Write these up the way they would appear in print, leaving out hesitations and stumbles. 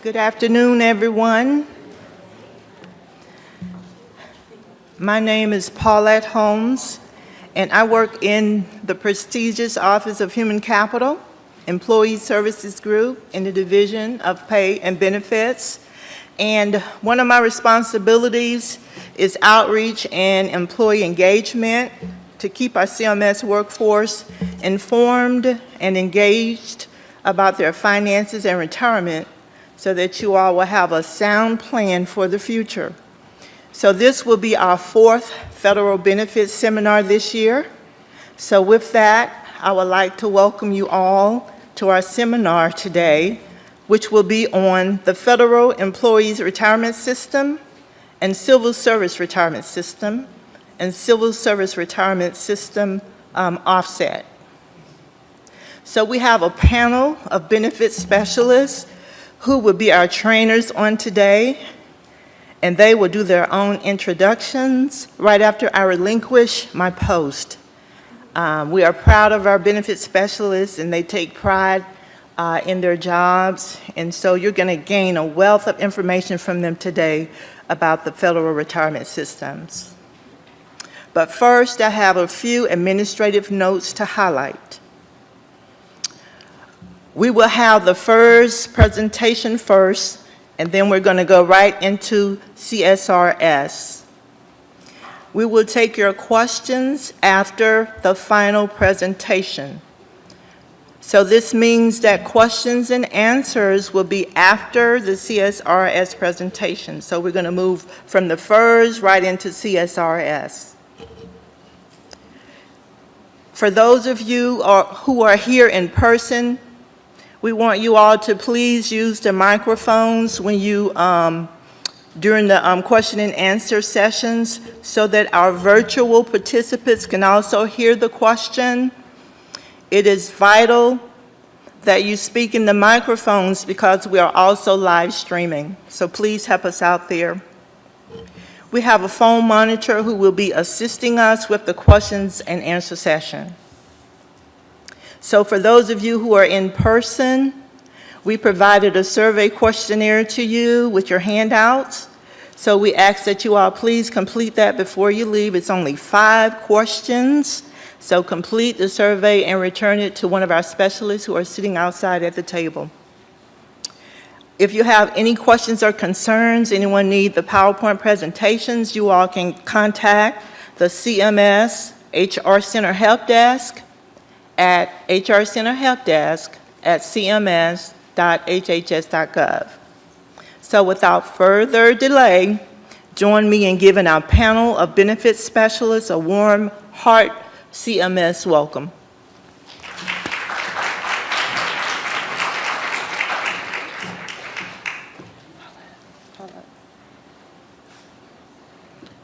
Good afternoon, everyone. My name is Paulette Holmes, and I work in the prestigious Office of Human Capital, Employee Services Group in the Division of Pay and Benefits. And one of my responsibilities is outreach and employee engagement to keep our CMS workforce informed and engaged about their finances and retirement so that you all will have a sound plan for the future. So this will be our 4th Federal Benefits Seminar this year. So with that, I would like to welcome you all to our seminar today, which will be on the Federal Employees Retirement System and Civil Service Retirement System and Civil Service Retirement System Offset. So we have a panel of benefit specialists who will be our trainers on today, and they will do their own introductions right after I relinquish my post. We are proud of our benefit specialists, and they take pride in their jobs, and so you're going to gain a wealth of information from them today about the federal retirement systems. But first, I have a few administrative notes to highlight. We will have the FERS presentation first, and then we're going to go right into CSRS. We will take your questions after the final presentation. So this means that questions and answers will be after the CSRS presentation. So we're going to move from the FERS right into CSRS. For those of you who are here in person, we want you all to please use the microphones when you during the question and answer sessions so that our virtual participants can also hear the question. It is vital that you speak in the microphones because we are also live streaming. So please help us out there. We have a phone monitor who will be assisting us with the questions and answer session. So for those of you who are in person, we provided a survey questionnaire to you with your handouts. So we ask that you all please complete that before you leave. It's only 5 questions. So complete the survey and return it to one of our specialists who are sitting outside at the table. If you have any questions or concerns, anyone need the PowerPoint presentations, you all can contact the CMS HR Center Help Desk at hrcenterhelpdesk@cms.hhs.gov. So without further delay, join me in giving our panel of benefits specialists a warm heart CMS welcome.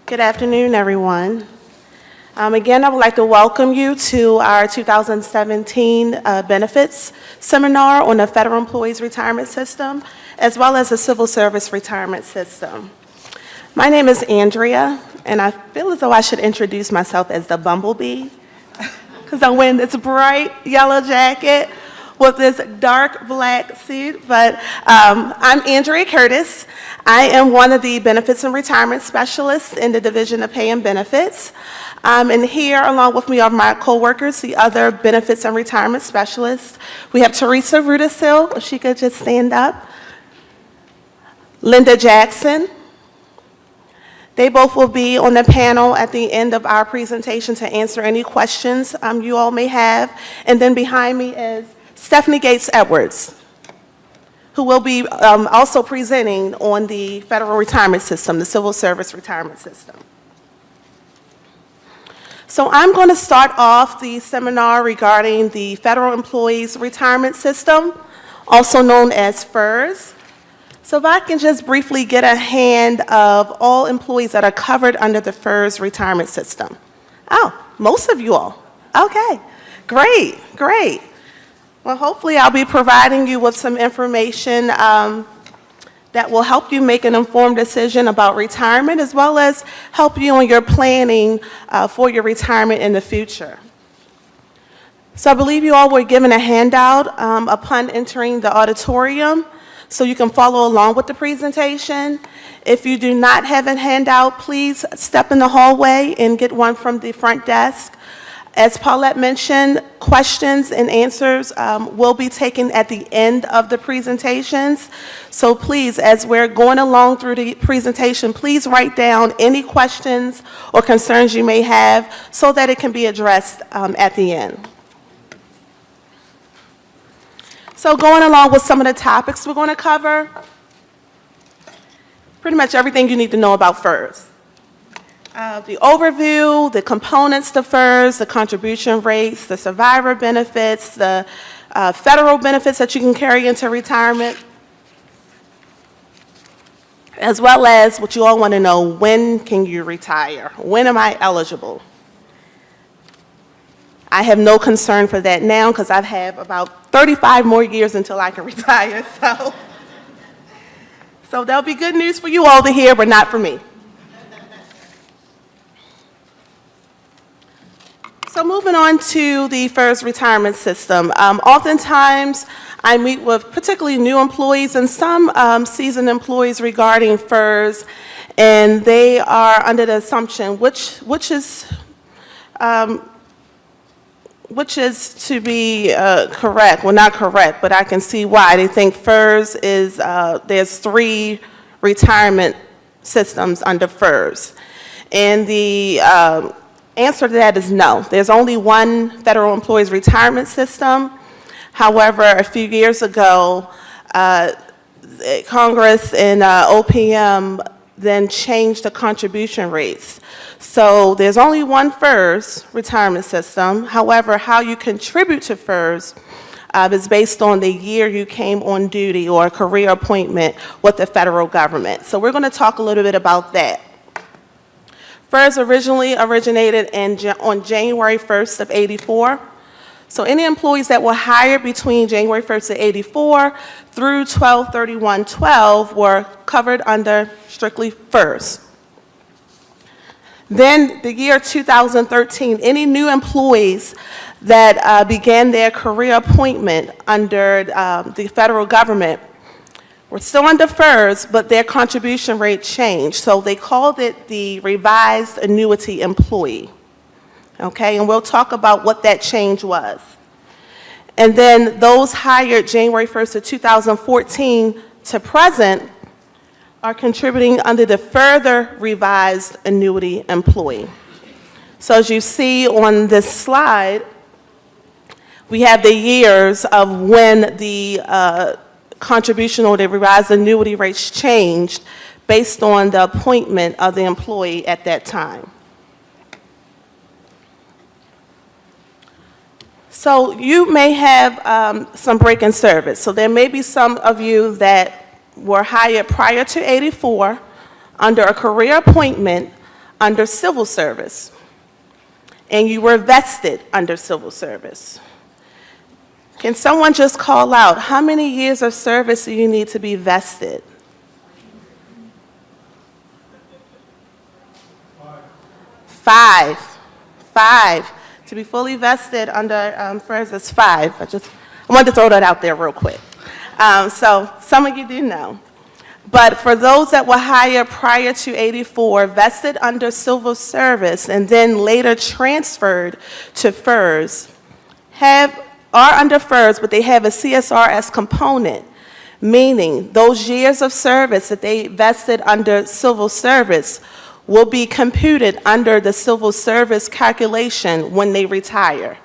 Good afternoon, everyone. Again, I would like to welcome you to our 2017 Benefits Seminar on the Federal Employees Retirement System, as well as the Civil Service Retirement System. My name is Andrea, and I feel as though I should introduce myself as the Bumblebee, because I'm wearing this bright yellow jacket with this dark black suit, but I'm Andrea Curtis. I am one of the Benefits and Retirement Specialists in the Division of Pay and Benefits. And here, along with me, are my co-workers, the other Benefits and Retirement Specialists. We have Teresa Rudisil, if she could just stand up. Linda Jackson. They both will be on the panel at the end of our presentation to answer any questions you all may have. And then behind me is Stephanie Gates Edwards, who will be also presenting on the Federal Retirement System, the Civil Service Retirement System. So I'm going to start off the seminar regarding the Federal Employees Retirement System, also known as FERS. So if I can just briefly get a hand of all employees that are covered under the FERS retirement system. Oh, most of you all. Okay, great, great. Well, hopefully I'll be providing you with some information that will help you make an informed decision about retirement, as well as help you on your planning for your retirement in the future. So I believe you all were given a handout upon entering the auditorium. so you can follow along with the presentation. If you do not have a handout, please step in the hallway and get one from the front desk. As Paulette mentioned, questions and answers will be taken at the end of the presentations. So please, as we're going along through the presentation, please write down any questions or concerns you may have so that it can be addressed at the end. So going along with some of the topics we're going to cover, pretty much everything you need to know about FERS. The overview, the components to FERS, the contribution rates, the survivor benefits, the federal benefits that you can carry into retirement, as well as what you all want to know: when can you retire? When am I eligible? I have no concern for that now because I have about 35 more years until I can retire. So there'll be good news for you all to hear, but not for me. So moving on to the FERS retirement system. Oftentimes, I meet with particularly new employees and some seasoned employees regarding FERS, and they are under the assumption, which is to be correct. Well, not correct, but I can see why. They think FERS is, there's 3 retirement systems under FERS. And the answer to that is no. There's only one federal employees retirement system. However, a few years ago, Congress and OPM then changed the contribution rates. So there's only one FERS retirement system. However, how you contribute to FERS is based on the year you came on duty or a career appointment with the federal government. So we're going to talk a little bit about that. FERS originally originated on January 1st of '84. So any employees that were hired between January 1st of '84 through 12/31/12 were covered under strictly FERS. Then the year 2013, any new employees that began their career appointment under the federal government were still under FERS, but their contribution rate changed. So they called it the revised annuity employee. Okay, and we'll talk about what that change was. And then those hired January 1st of 2014 to present are contributing under the further revised annuity employee. So as you see on this slide, we have the years of when the contribution or the revised annuity rates changed based on the appointment of the employee at that time. So you may have some break in service. So there may be some of you that were hired prior to '84 under a career appointment under civil service, and you were vested under civil service. Can someone just call out, how many years of service do you need to be vested? 5. 5. To be fully vested under FERS is 5. I wanted to throw that out there real quick. So some of you do know. But for those that were hired prior to '84, vested under civil service, and then later transferred to FERS, are under FERS, but they have a CSRS component, meaning those years of service that they vested under civil service will be computed under the civil service calculation when they retire.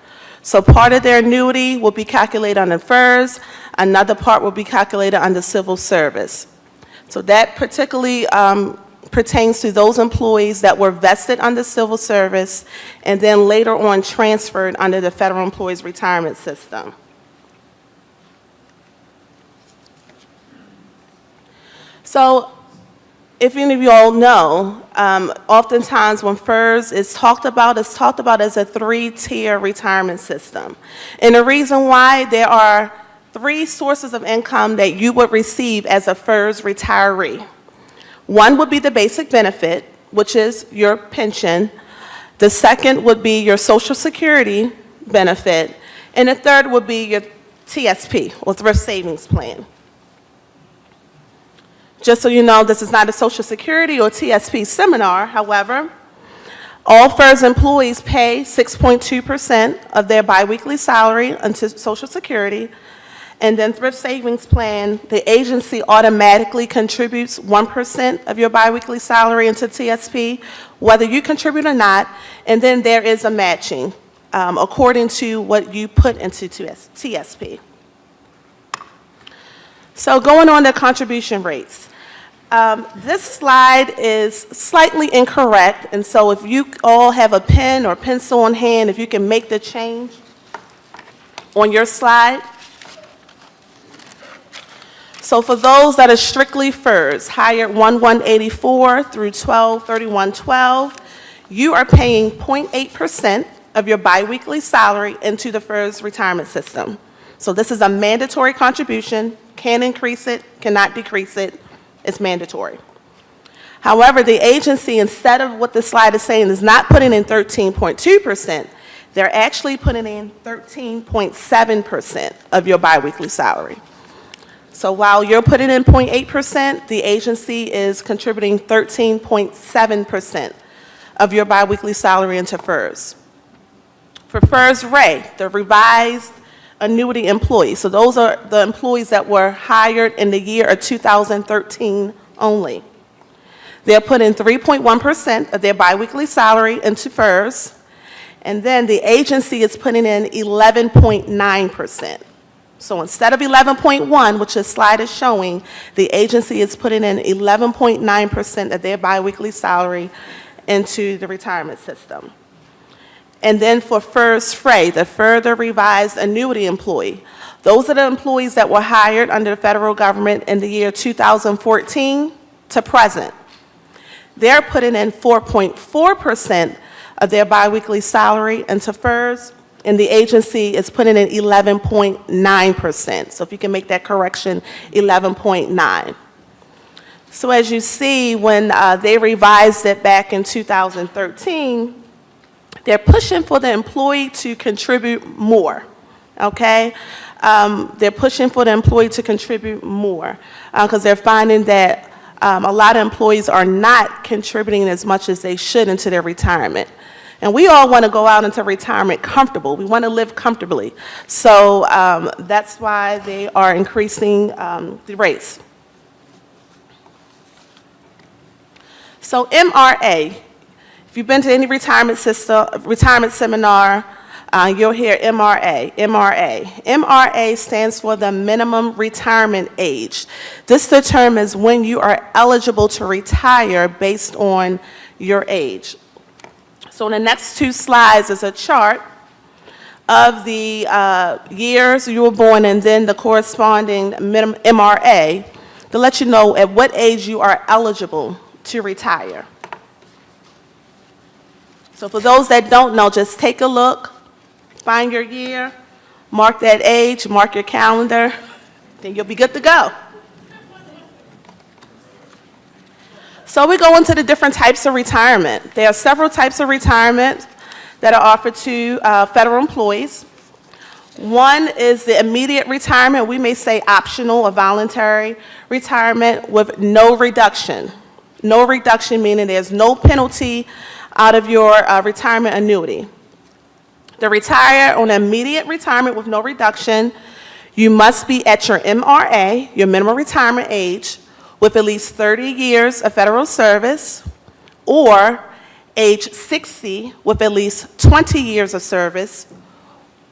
So part of their annuity will be calculated under FERS, another part will be calculated under civil service. So that particularly pertains to those employees that were vested under civil service and then later on transferred under the Federal Employees Retirement System. So if any of you all know, oftentimes when FERS is talked about, it's talked about as a 3-tier retirement system. And the reason why, there are 3 sources of income that you would receive as a FERS retiree. One would be the basic benefit, which is your pension. The second would be your Social Security benefit. And the third would be your TSP, or Thrift Savings Plan. Just so you know, this is not a Social Security or TSP seminar. However, all FERS employees pay 6.2% of their biweekly salary into Social Security, and then Thrift Savings Plan, the agency automatically contributes 1% of your biweekly salary into TSP, whether you contribute or not, and then there is a matching according to what you put into TSP. So going on to contribution rates. This slide is slightly incorrect, and so if you all have a pen or pencil on hand, if you can make the change on your slide. So for those that are strictly FERS, hired 1/1/84 through 12/31/12, you are paying 0.8% of your biweekly salary into the FERS retirement system. So this is a mandatory contribution, can't increase it, cannot decrease it, it's mandatory. However, the agency, instead of what the slide is saying, is not putting in 13.2%, they're actually putting in 13.7% of your biweekly salary. So while you're putting in 0.8%, the agency is contributing 13.7% of your biweekly salary into FERS. For FERS Ray, the revised annuity employees, so those are the employees that were hired in the year of 2013 only. They're putting 3.1% of their biweekly salary into FERS, and then the agency is putting in 11.9%. So instead of 11.1, which this slide is showing, the agency is putting in 11.9% of their biweekly salary into the retirement system. And then for FERS Fray, the further revised annuity employee, those are the employees that were hired under the federal government in the year 2014 to present. They're putting in 4.4% of their biweekly salary into FERS, and the agency is putting in 11.9%. So if you can make that correction, 11.9. So as you see, when they revised it back in 2013, they're pushing for the employee to contribute more, okay? They're pushing for the employee to contribute more because they're finding that a lot of employees are not contributing as much as they should into their retirement. And we all want to go out into retirement comfortable. We want to live comfortably. So that's why they are increasing the rates. So MRA, if you've been to any retirement seminar, you'll hear MRA. MRA stands for the minimum retirement age. This determines when you are eligible to retire based on your age. So in the next two slides is a chart of the years you were born and then the corresponding minimum MRA to let you know at what age you are eligible to retire. So for those that don't know, just take a look, find your year, mark that age, mark your calendar, then you'll be good to go. So we go into the different types of retirement. There are several types of retirement that are offered to federal employees. One is the immediate retirement. We may say optional or voluntary retirement with no reduction. No reduction meaning there's no penalty out of your retirement annuity. To retire on immediate retirement with no reduction, you must be at your MRA, your minimum retirement age, with at least 30 years of federal service, or age 60 with at least 20 years of service,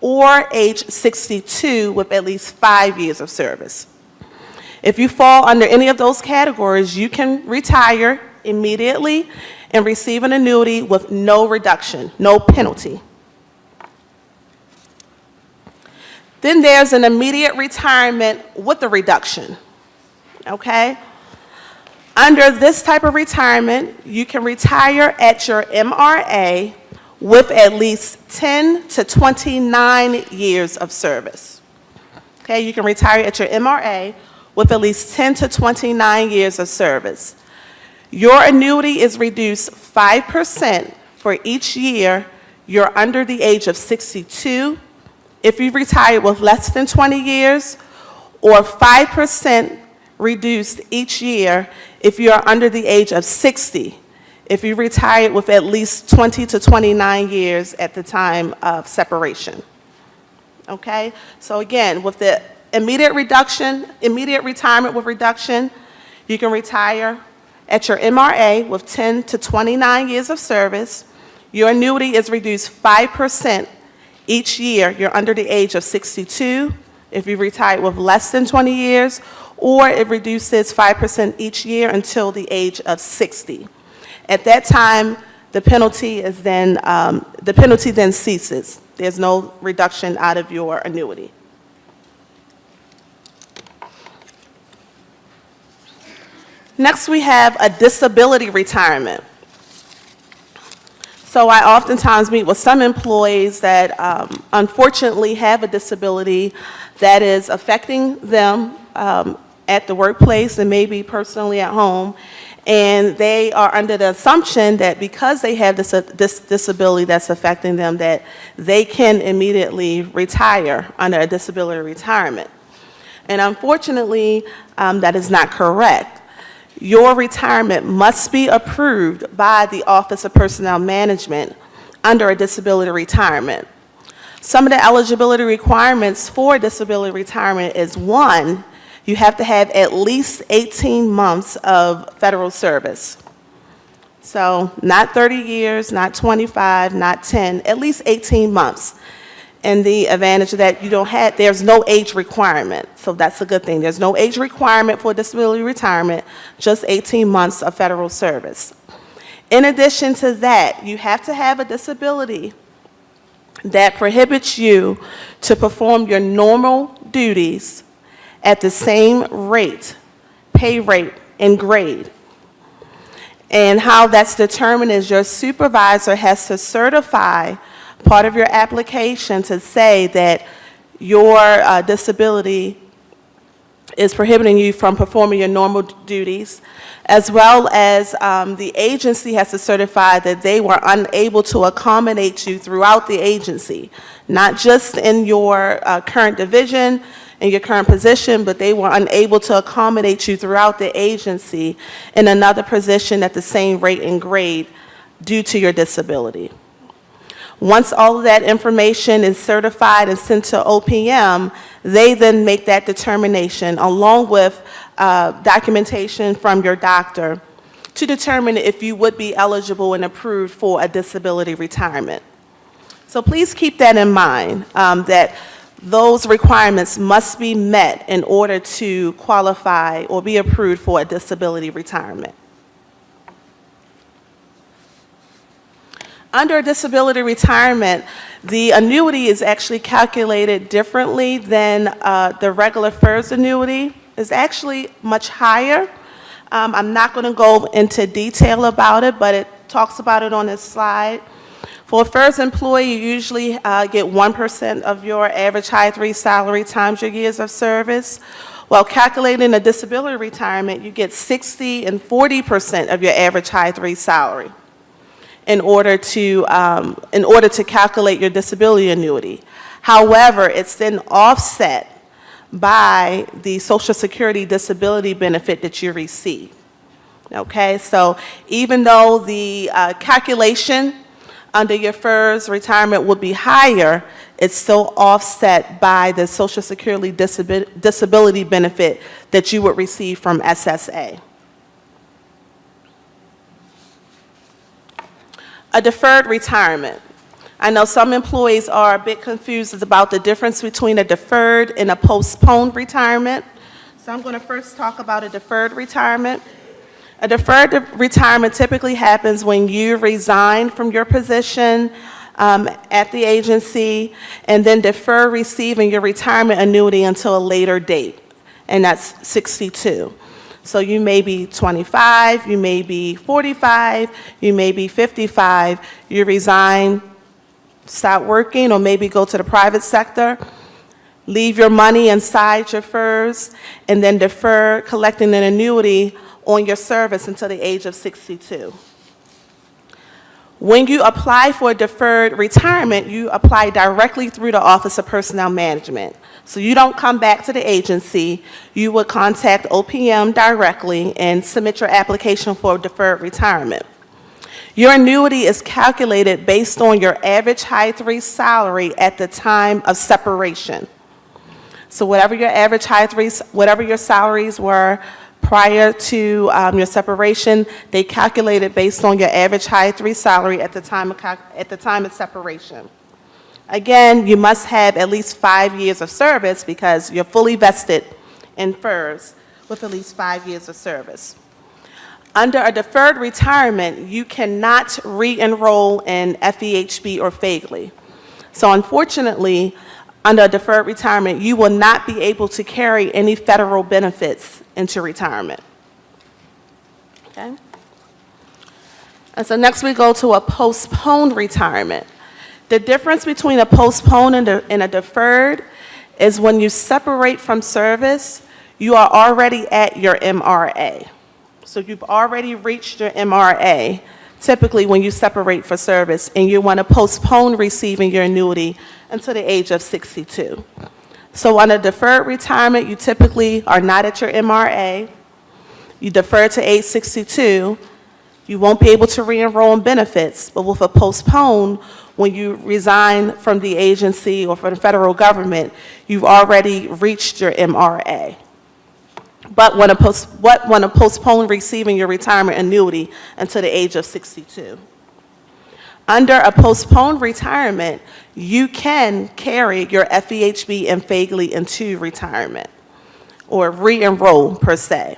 or age 62 with at least 5 years of service. If you fall under any of those categories, you can retire immediately and receive an annuity with no reduction, no penalty. Then there's an immediate retirement with a reduction, okay? Under this type of retirement, you can retire at your MRA with at least 10 to 29 years of service. Okay, you can retire at your MRA with at least 10 to 29 years of service. Your annuity is reduced 5% for each year you're under the age of 62 if you retire with less than 20 years, or 5% reduced each year if you are under the age of 60, if you retired with at least 20 to 29 years at the time of separation. Okay? So again, with the immediate retirement with reduction, you can retire at your MRA with 10 to 29 years of service. Your annuity is reduced 5% each year you're under the age of 62. If you retired with less than 20 years, or it reduces 5% each year until the age of 60. At that time, the penalty then ceases. There's no reduction out of your annuity. Next, we have a disability retirement. So I oftentimes meet with some employees that unfortunately have a disability that is affecting them at the workplace and maybe personally at home, and they are under the assumption that because they have this disability that's affecting them, that they can immediately retire under a disability retirement. And unfortunately, that is not correct. Your retirement must be approved by the Office of Personnel Management under a disability retirement. Some of the eligibility requirements for disability retirement is, one, you have to have at least 18 months of federal service. So not 30 years, not 25, not 10, at least 18 months. And the advantage of that, there's no age requirement. So that's a good thing. There's no age requirement for disability retirement, just 18 months of federal service. In addition to that, you have to have a disability that prohibits you to perform your normal duties at the same rate, pay rate, and grade. And how that's determined is your supervisor has to certify part of your application to say that your disability is prohibiting you from performing your normal duties, as well as the agency has to certify that they were unable to accommodate you throughout the agency, not just in your current division, in your current position, but they were unable to accommodate you throughout the agency in another position at the same rate and grade due to your disability. Once all of that information is certified and sent to OPM, they then make that determination along with documentation from your doctor to determine if you would be eligible and approved for a disability retirement. So please keep that in mind, that those requirements must be met in order to qualify or be approved for a disability retirement. Under a disability retirement, the annuity is actually calculated differently than the regular FERS annuity. It's actually much higher. I'm not going to go into detail about it, but it talks about it on this slide. For a FERS employee, you usually get 1% of your average high 3 salary times your years of service. While calculating a disability retirement, you get 60 and 40% of your average high 3 salary in order to calculate your disability annuity. However, it's then offset by the Social Security disability benefit that you receive. Okay, so even though the calculation under your FERS retirement would be higher, it's still offset by the Social Security disability benefit that you would receive from SSA. A deferred retirement. I know some employees are a bit confused about the difference between a deferred and a postponed retirement. So I'm going to first talk about a deferred retirement. A deferred retirement typically happens when you resign from your position at the agency and then defer receiving your retirement annuity until a later date, and that's 62. So you may be 25, you may be 45, you may be 55, you resign, stop working, or maybe go to the private sector, leave your money inside your FERS, and then defer collecting an annuity on your service until the age of 62. When you apply for deferred retirement, you apply directly through the Office of Personnel Management. So you don't come back to the agency. You would contact OPM directly and submit your application for deferred retirement. Your annuity is calculated based on your average high 3 salary at the time of separation. So whatever your average high 3, whatever your salaries were prior to your separation, they calculate it based on your average high 3 salary at the time of separation. Again, you must have at least 5 years of service because you're fully vested in FERS with at least 5 years of service. Under a deferred retirement, you cannot re-enroll in FEHB or FEGLI. So unfortunately, under a deferred retirement, you will not be able to carry any federal benefits into retirement. Okay? And so next we go to a postponed retirement. The difference between a postponed and a deferred is when you separate from service, you are already at your MRA. So you've already reached your MRA, typically when you separate for service, and you want to postpone receiving your annuity until the age of 62. So on a deferred retirement, you typically are not at your MRA. You defer to age 62. You won't be able to re-enroll in benefits, but with a postponed, when you resign from the agency or from the federal government, you've already reached your MRA. But when a postpone receiving your retirement annuity until the age of 62. Under a postponed retirement, you can carry your FEHB and FEGLI into retirement, or re-enroll per se.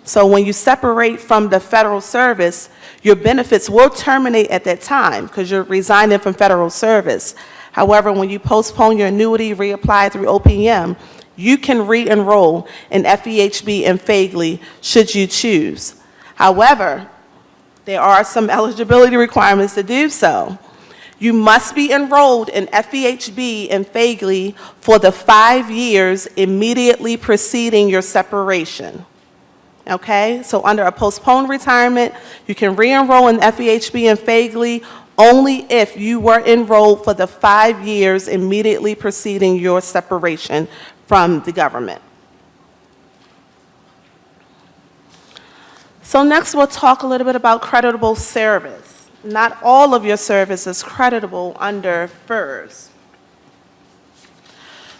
So when you separate from the federal service, your benefits will terminate at that time because you're resigning from federal service. However, when you postpone your annuity, reapply through OPM, you can re-enroll in FEHB and FEGLI should you choose. However, there are some eligibility requirements to do so. You must be enrolled in FEHB and FEGLI for the 5 years immediately preceding your separation. Okay, so under a postponed retirement, you can re-enroll in FEHB and FEGLI only if you were enrolled for the 5 years immediately preceding your separation from the government. So next we'll talk a little bit about creditable service. Not all of your service is creditable under FERS.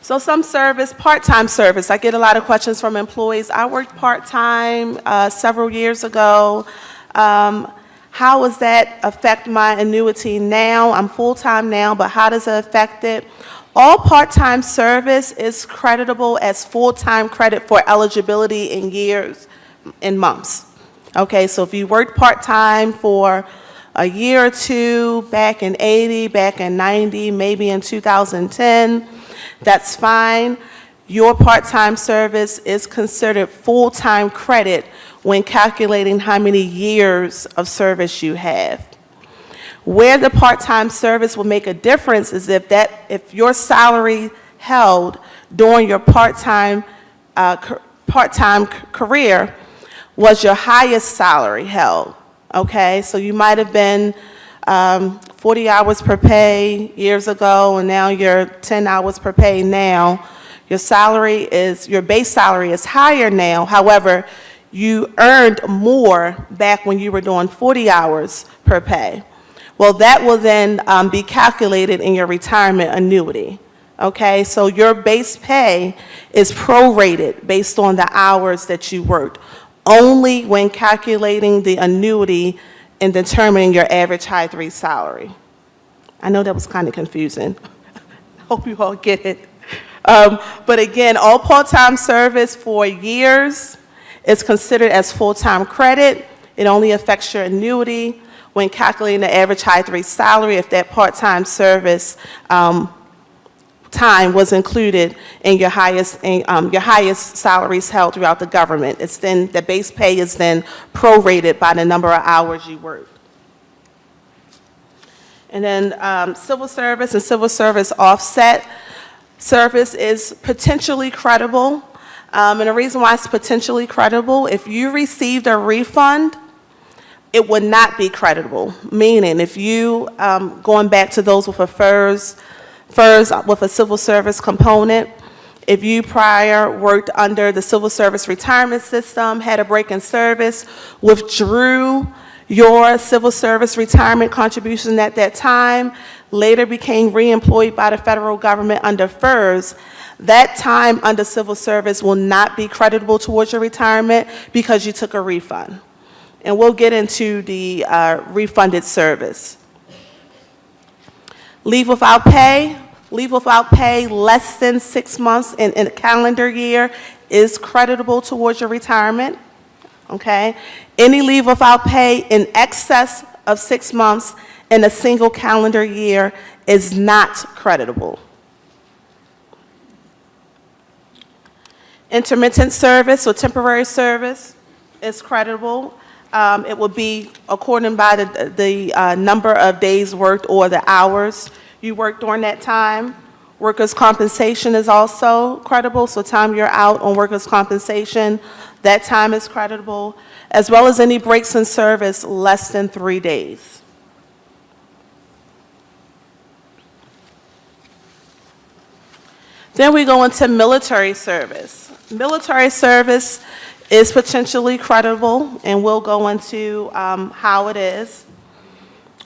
So some service, part-time service. I get a lot of questions from employees. I worked part-time several years ago. How does that affect my annuity now? I'm full-time now, but how does it affect it? All part-time service is creditable as full-time credit for eligibility in years and months. Okay, so if you worked part-time for a year or two, back in 80, back in 90, maybe in 2010, that's fine. Your part-time service is considered full-time credit when calculating how many years of service you have. Where the part-time service will make a difference is if your salary held during your part-time career was your highest salary held. Okay, so you might have been 40 hours per pay years ago, and now you're 10 hours per pay now. Your base salary is higher now. However, you earned more back when you were doing 40 hours per pay. Well, that will then be calculated in your retirement annuity. Okay, so your base pay is prorated based on the hours that you worked, only when calculating the annuity and determining your average high 3 salary. I know that was kind of confusing. Hope you all get it. But again, all part-time service for years is considered as full-time credit. It only affects your annuity when calculating the average high 3 salary if that part-time service time was included in your highest salaries held throughout the government. It's then the base pay is then prorated by the number of hours you worked. And then civil service and civil service offset service is potentially credible. And the reason why it's potentially credible, if you received a refund it would not be creditable, meaning if you, going back to those with a FERS with a civil service component, if you prior worked under the Civil Service Retirement System, had a break in service, withdrew your civil service retirement contribution at that time, later became reemployed by the federal government under FERS, that time under civil service will not be creditable towards your retirement because you took a refund. And we'll get into the refunded service. Leave without pay. Leave without pay less than 6 months in a calendar year is creditable towards your retirement, okay? Any leave without pay in excess of 6 months in a single calendar year is not creditable. Intermittent service or temporary service is creditable. It will be according by the number of days worked or the hours you worked during that time. Workers' compensation is also creditable, so time you're out on workers' compensation, that time is creditable, as well as any breaks in service less than 3 days. Then we go into military service. Military service is potentially creditable, and we'll go into how it is,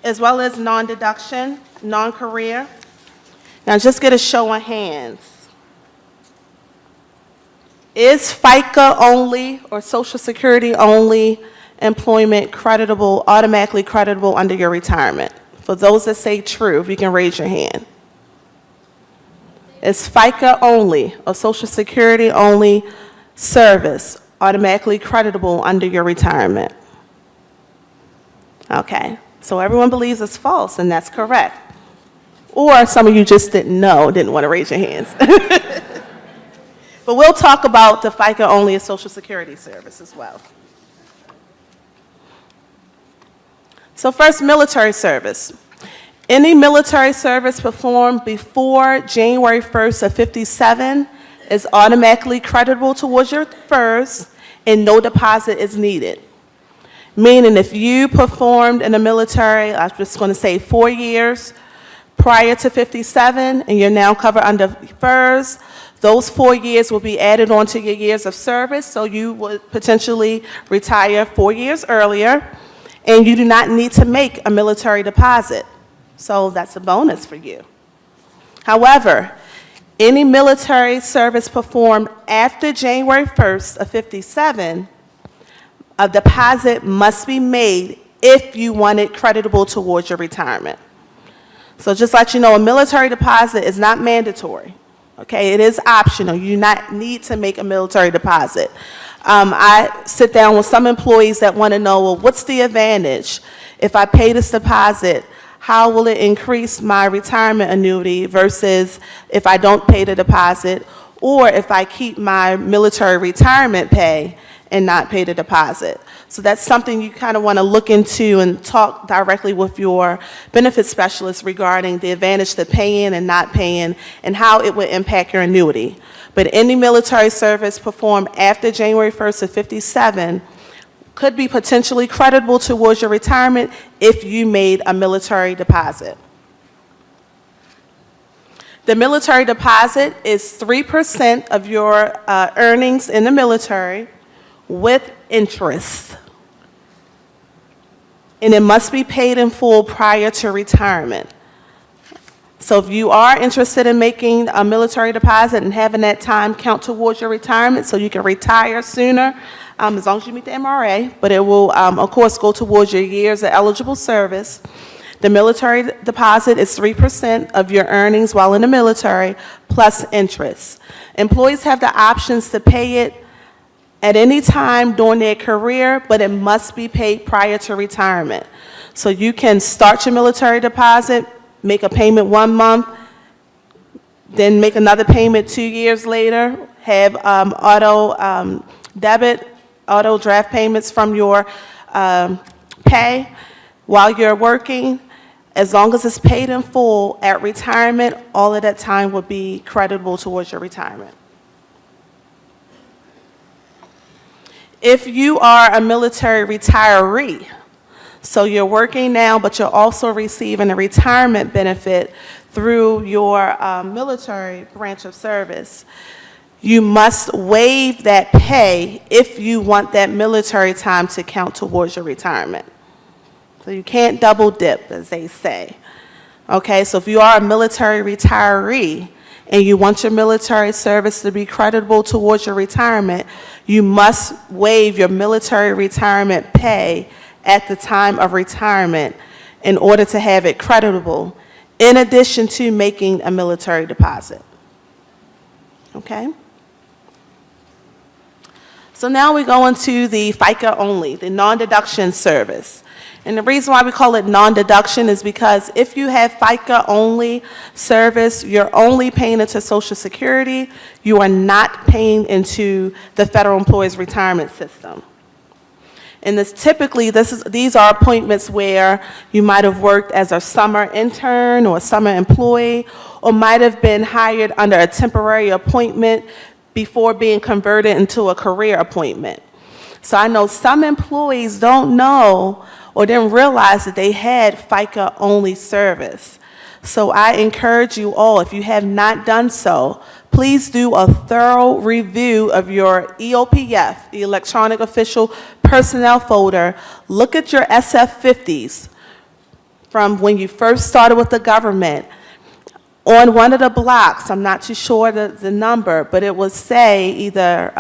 as well as non-deduction, non-career. Now just get a show of hands. Is FICA only or Social Security only employment creditable, automatically creditable under your retirement? For those that say true, if you can raise your hand. Is FICA only or Social Security only service automatically creditable under your retirement? Okay, so everyone believes it's false, and that's correct. Or some of you just didn't know, didn't want to raise your hands. But we'll talk about the FICA only or Social Security service as well. So first, military service. Any military service performed before January 1st of 57 is automatically creditable towards your FERS, and no deposit is needed. Meaning if you performed in the military, I'm just going to say 4 years prior to 57, and you're now covered under FERS, those 4 years will be added on to your years of service, so you would potentially retire 4 years earlier, and you do not need to make a military deposit. So that's a bonus for you. However, any military service performed after January 1st of 57, a deposit must be made if you want it creditable towards your retirement. So just let you know, a military deposit is not mandatory, okay? It is optional. You do not need to make a military deposit. I sit down with some employees that want to know, well, what's the advantage? If I pay this deposit, how will it increase my retirement annuity versus if I don't pay the deposit, or if I keep my military retirement pay and not pay the deposit? So that's something you kind of want to look into and talk directly with your benefits specialist regarding the advantage to paying and not paying and how it would impact your annuity. But any military service performed after January 1st of 57 could be potentially creditable towards your retirement if you made a military deposit. The military deposit is 3% of your earnings in the military with interest. And it must be paid in full prior to retirement. So if you are interested in making a military deposit and having that time count towards your retirement so you can retire sooner, as long as you meet the MRA, but it will, of course, go towards your years of eligible service. The military deposit is 3% of your earnings while in the military, plus interest. Employees have the options to pay it at any time during their career, but it must be paid prior to retirement. So you can start your military deposit, make a payment 1 month, then make another payment 2 years later, have auto debit, auto draft payments from your pay while you're working. As long as it's paid in full at retirement, all of that time will be creditable towards your retirement. If you are a military retiree, So you're working now, but you're also receiving a retirement benefit through your military branch of service. You must waive that pay if you want that military time to count towards your retirement. So you can't double dip, as they say. Okay, so if you are a military retiree and you want your military service to be creditable towards your retirement, you must waive your military retirement pay at the time of retirement in order to have it creditable, in addition to making a military deposit. Okay? So now we go into the FICA only, the non-deduction service. And the reason why we call it non-deduction is because if you have FICA only service, you're only paying into Social Security, you are not paying into the Federal Employees Retirement System. And these are appointments where you might have worked as a summer intern or a summer employee, or might have been hired under a temporary appointment before being converted into a career appointment. So I know some employees don't know or didn't realize that they had FICA only service. So I encourage you all, if you have not done so, please do a thorough review of your EOPF, the Electronic Official Personnel Folder. Look at your SF50s from when you first started with the government. On one of the blocks, I'm not too sure the number, but it will say either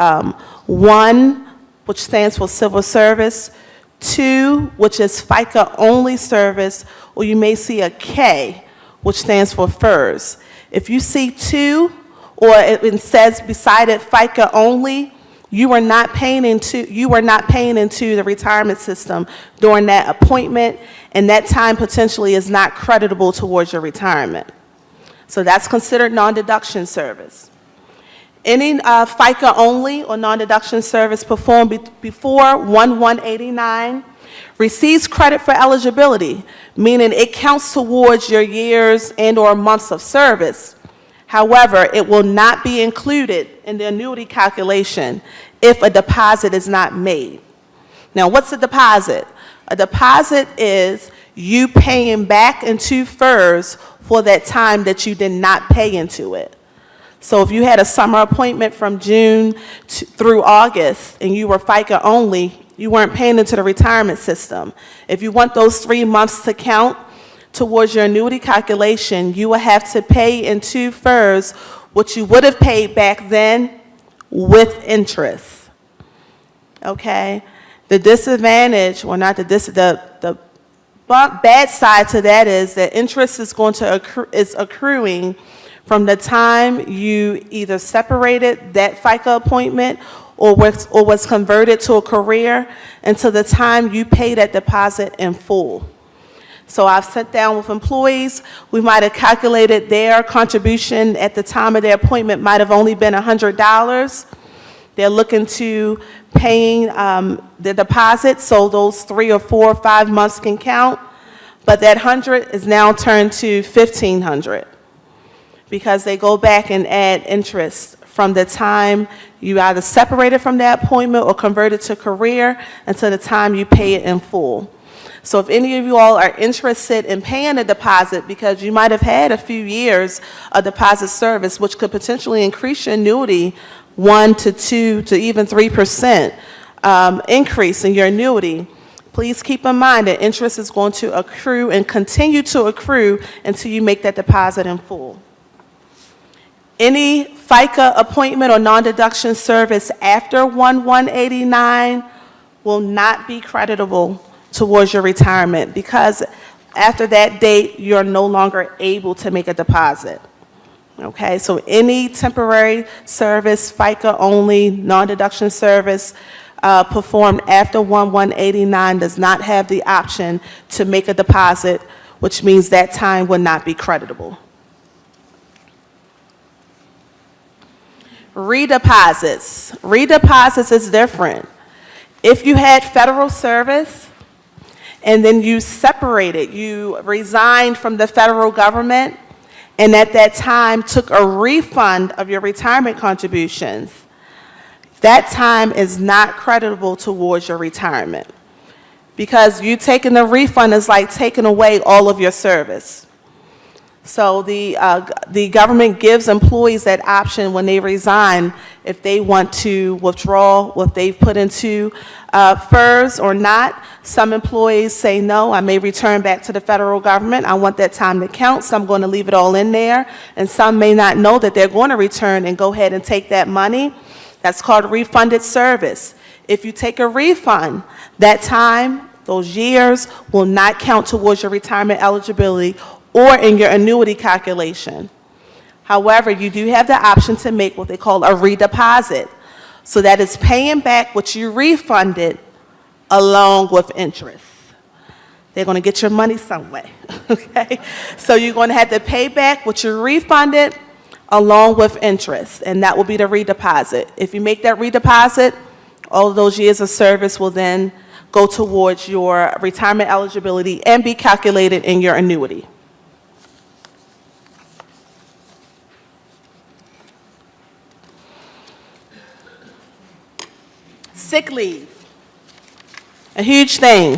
1, which stands for Civil Service, 2, which is FICA only service, or you may see a K, which stands for FERS. If you see 2, or it says beside it FICA only, you are not paying into the retirement system during that appointment, and that time potentially is not creditable towards your retirement. So that's considered non-deduction service. Any FICA only or non-deduction service performed before 1/1/89 receives credit for eligibility, meaning it counts towards your years and or months of service. However, it will not be included in the annuity calculation if a deposit is not made. Now, what's a deposit? A deposit is you paying back into FERS for that time that you did not pay into it. So if you had a summer appointment from June through August and you were FICA only, you weren't paying into the retirement system. If you want those 3 months to count towards your annuity calculation, you will have to pay into FERS what you would have paid back then with interest. Okay? The disadvantage, well, not the bad side to that is that interest is going to accruing from the time you either separated that FICA appointment or was converted to a career until the time you pay that deposit in full. So I've sat down with employees. We might have calculated their contribution at the time of their appointment might have only been $100. They're looking to paying the deposit, so those 3 or 4 or 5 months can count. But that 100 is now turned to 1,500 because they go back and add interest from the time you either separated from that appointment or converted to career until the time you pay it in full. So if any of you all are interested in paying a deposit because you might have had a few years of deposit service, which could potentially increase your annuity 1 to 2 to even 3% increase in your annuity, please keep in mind that interest is going to accrue and continue to accrue until you make that deposit in full. Any FICA appointment or non-deduction service after 1/1/89 will not be creditable towards your retirement because after that date, you're no longer able to make a deposit. Okay, so any temporary service, FICA only, non-deduction service performed after 1/1/89 does not have the option to make a deposit, which means that time will not be creditable. Redeposits. Redeposits is different. If you had federal service and then you separated, you resigned from the federal government, and at that time took a refund of your retirement contributions, that time is not creditable towards your retirement. because you taking the refund is like taking away all of your service. So the government gives employees that option when they resign if they want to withdraw what they've put into FERS or not. Some employees say, no, I may return back to the federal government. I want that time to count, so I'm going to leave it all in there. And some may not know that they're going to return and go ahead and take that money. That's called refunded service. If you take a refund, that time, those years, will not count towards your retirement eligibility or in your annuity calculation. However, you do have the option to make what they call a redeposit. So that is paying back what you refunded along with interest. They're going to get your money some way, okay? So you're going to have to pay back what you refunded along with interest, and that will be the redeposit. If you make that redeposit, all of those years of service will then go towards your retirement eligibility and be calculated in your annuity. Sick leave, a huge thing.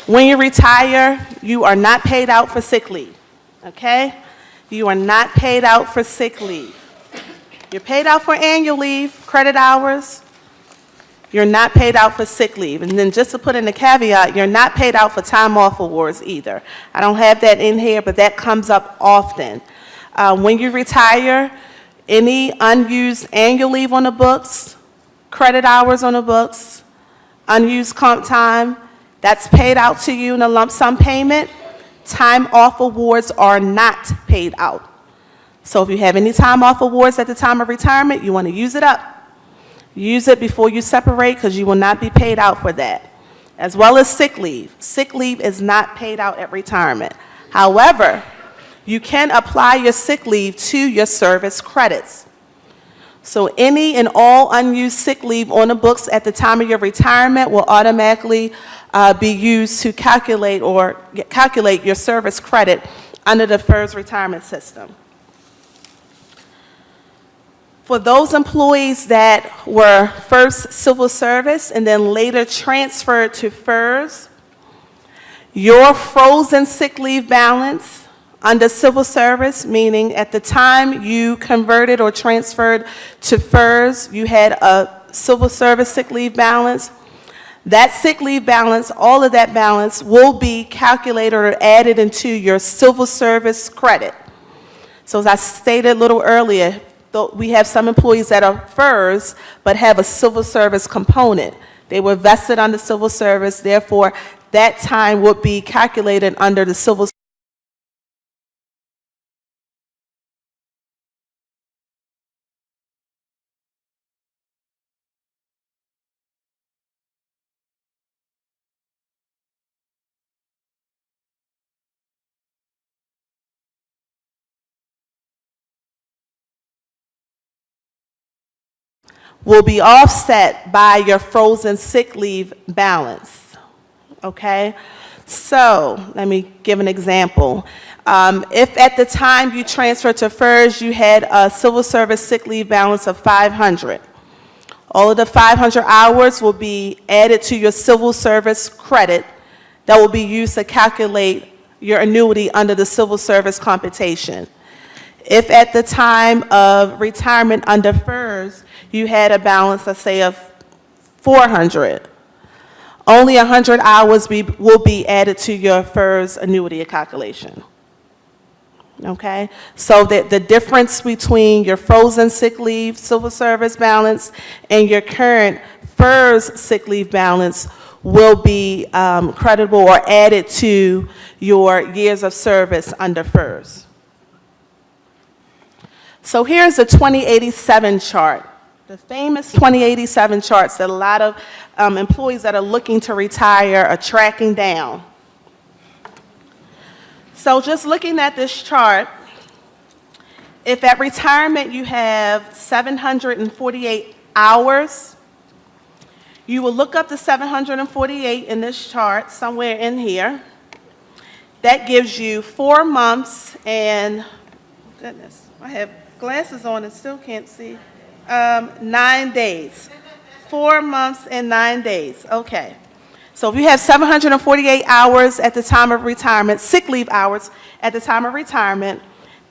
When you retire, you are not paid out for sick leave, okay? You are not paid out for sick leave. You're paid out for annual leave, credit hours. You're not paid out for sick leave. And then just to put in a caveat, you're not paid out for time off awards either. I don't have that in here, but that comes up often. When you retire, any unused annual leave on the books, credit hours on the books, unused comp time, that's paid out to you in a lump sum payment. Time off awards are not paid out. So if you have any time off awards at the time of retirement, you want to use it up. Use it before you separate because you will not be paid out for that. As well as sick leave. Sick leave is not paid out at retirement. However, you can apply your sick leave to your service credits. So any and all unused sick leave on the books at the time of your retirement will automatically be used to calculate your service credit under the FERS retirement system. For those employees that were first civil service and then later transferred to FERS, your frozen sick leave balance under civil service, meaning at the time you converted or transferred to FERS, you had a civil service sick leave balance. That sick leave balance, all of that balance will be calculated or added into your civil service credit. So as I stated a little earlier, we have some employees that are FERS but have a civil service component. They were vested under civil service, therefore that time would be calculated under the civil service. Will be offset by your frozen sick leave balance, okay? So let me give an example. If at the time you transferred to FERS, you had a civil service sick leave balance of 500, all of the 500 hours will be added to your civil service credit that will be used to calculate your annuity under the civil service computation. If at the time of retirement under FERS, you had a balance, let's say, of 400, only 100 hours will be added to your FERS annuity calculation. Okay? So the difference between your frozen sick leave civil service balance and your current FERS sick leave balance will be creditable or added to your years of service under FERS. So here's the 2087 chart, the famous 2087 charts that a lot of employees that are looking to retire are tracking down. So just looking at this chart, if at retirement you have 748 hours, you will look up the 748 in this chart somewhere in here. That gives you 4 months and, goodness, I have glasses on and still can't see, 9 days. 4 months and 9 days, okay. So if you have 748 hours at the time of retirement, sick leave hours at the time of retirement,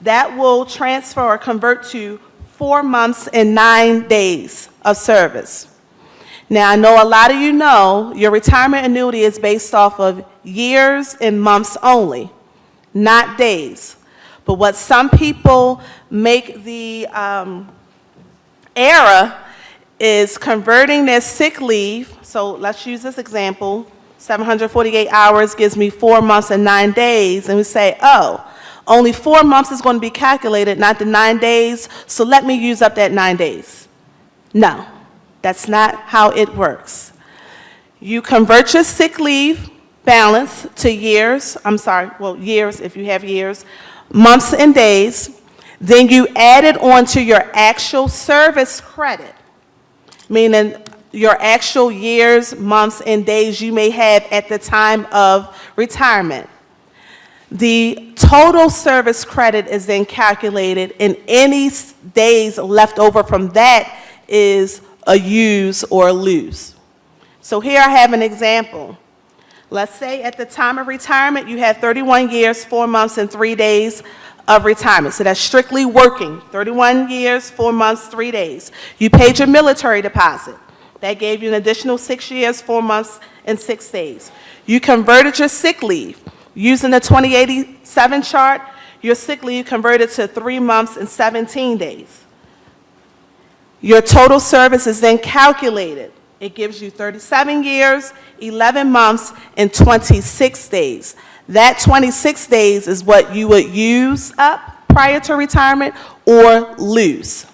that will transfer or convert to 4 months and 9 days of service. Now, I know a lot of you know your retirement annuity is based off of years and months only, not days. But what some people make the error is converting their sick leave. So let's use this example. 748 hours gives me 4 months and 9 days. And we say, oh, only 4 months is going to be calculated, not the 9 days, so let me use up that 9 days. No, that's not how it works. You convert your sick leave balance to years, years if you have years, months and days, then you add it on to your actual service credit, meaning your actual years, months, and days you may have at the time of retirement. The total service credit is then calculated, and any days left over from that is a use or a lose. So here I have an example. Let's say at the time of retirement, you had 31 years, 4 months, and 3 days of retirement. So that's strictly working, 31 years, 4 months, 3 days. You paid your military deposit. That gave you an additional 6 years, 4 months, and 6 days. You converted your sick leave. Using the 2087 chart, your sick leave converted to 3 months and 17 days. Your total service is then calculated. It gives you 37 years, 11 months, and 26 days. That 26 days is what you would use up prior to retirement or lose.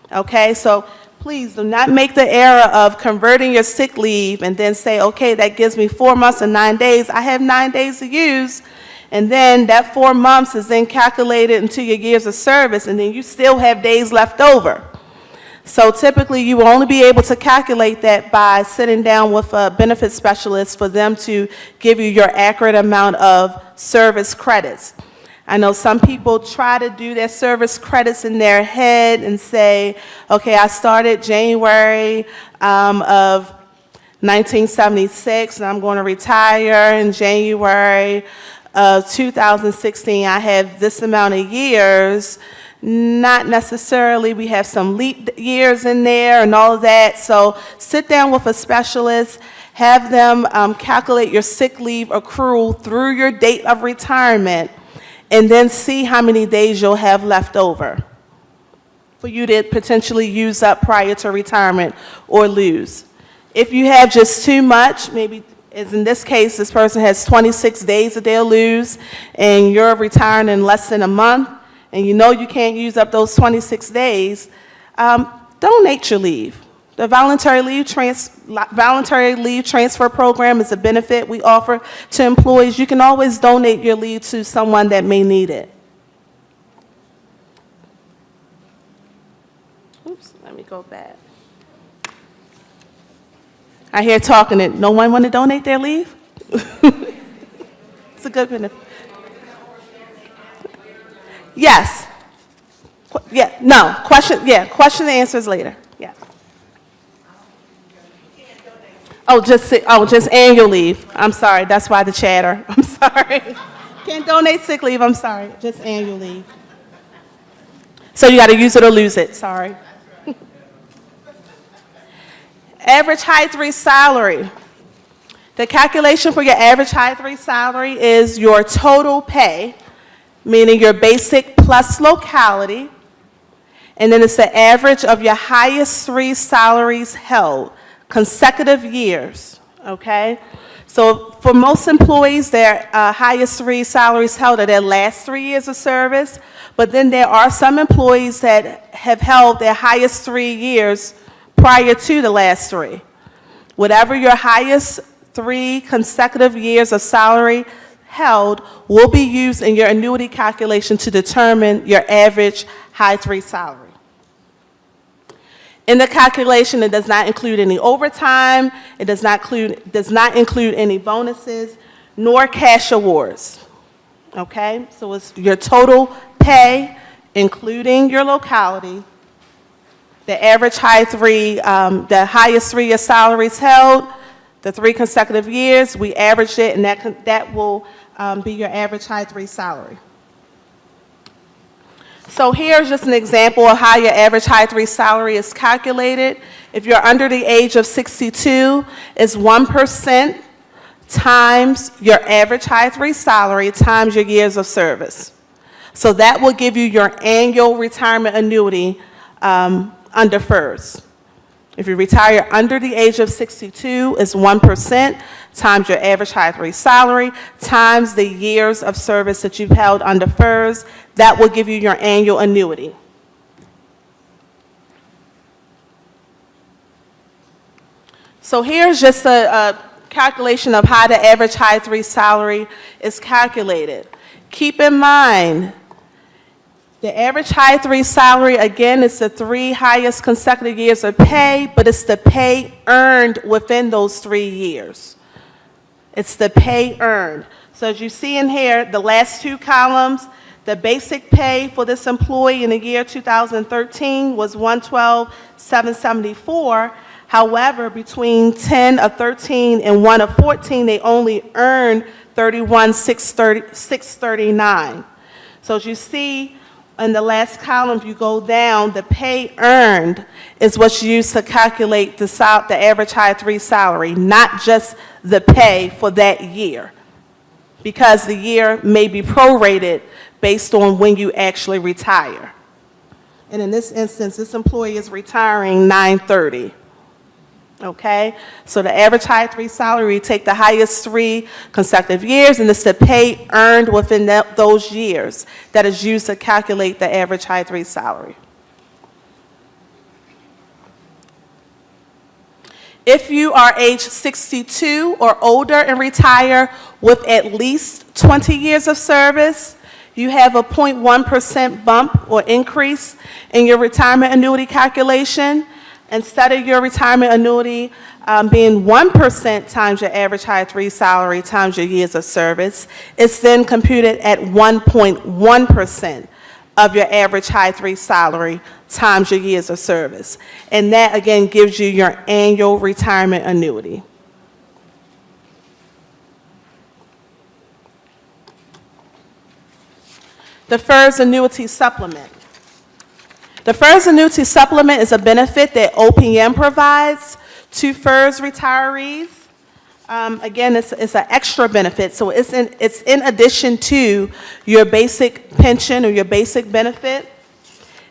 Okay, so please do not make the error of converting your sick leave and then say, okay, that gives me 4 months and 9 days. I have 9 days to use, and then that 4 months is then calculated into your years of service, and then you still have days left over. So typically, you will only be able to calculate that by sitting down with a benefit specialist for them to give you your accurate amount of service credits. I know some people try to do their service credits in their head and say, okay, I started January of 1976, and I'm going to retire in January of 2016. I have this amount of years. Not necessarily. We have some leap years in there and all of that. So sit down with a specialist, have them calculate your sick leave accrual through your date of retirement, and then see how many days you'll have left over for you to potentially use up prior to retirement or lose. If you have just too much, maybe as in this case, this person has 26 days that they'll lose, and you're retiring in less than a month, and you know you can't use up those 26 days, donate your leave. The voluntary leave transfer program is a benefit we offer to employees. You can always donate your leave to someone that may need it. Oops, let me go back. I hear talking that no one want to donate their leave? It's a good benefit. Yes. Yeah, no, question and answers later. Yeah. Just annual leave. I'm sorry, that's why the chatter. I'm sorry. Can't donate sick leave, I'm sorry. Just annual leave. So you got to use it or lose it, sorry. Average high 3 salary. The calculation for your average high 3 salary is your total pay, meaning your basic plus locality, and then it's the average of your highest 3 salaries held, consecutive years, okay? So for most employees, their highest 3 salaries held are their last 3 years of service, but then there are some employees that have held their highest 3 years prior to the last 3. Whatever your highest 3 consecutive years of salary held will be used in your annuity calculation to determine your average high 3 salary. In the calculation, it does not include any overtime, it does not include any bonuses, nor cash awards. Okay? So it's your total pay, including your locality, the average high 3, the highest 3 year salaries held, the 3 consecutive years, we averaged it, and that will be your average high 3 salary. So here's just an example of how your average high 3 salary is calculated. If you're under the age of 62, it's 1% times your average high 3 salary times your years of service. So that will give you your annual retirement annuity under FERS. If you retire under the age of 62, it's 1% times your average high 3 salary times the years of service that you've held under FERS. That will give you your annual annuity. So here's just a calculation of how the average high 3 salary is calculated. Keep in mind, the average high 3 salary, again, is the 3 highest consecutive years of pay, but it's the pay earned within those 3 years. It's the pay earned. So as you see in here, the last 2 columns, the basic pay for this employee in the year 2013 was $112,774. However, between 10 of 13 and 1 of 14, they only earned $31,639. So as you see, in the last column, if you go down, the pay earned is what's used to calculate the average high 3 salary, not just the pay for that year, because the year may be prorated based on when you actually retire. And in this instance, this employee is retiring 9/30. Okay, so the average high 3 salary, we take the highest 3 consecutive years, and it's the pay earned within those years that is used to calculate the average high 3 salary. If you are age 62 or older and retire with at least 20 years of service, you have a 0.1% bump or increase in your retirement annuity calculation. Instead of your retirement annuity being 1% times your average high 3 salary times your years of service, it's then computed at 1.1% of your average high 3 salary times your years of service. And that, again, gives you your annual retirement annuity. The FERS Annuity Supplement. The FERS Annuity Supplement is a benefit that OPM provides to FERS retirees. Again, it's an extra benefit, so it's in addition to your basic pension or your basic benefit.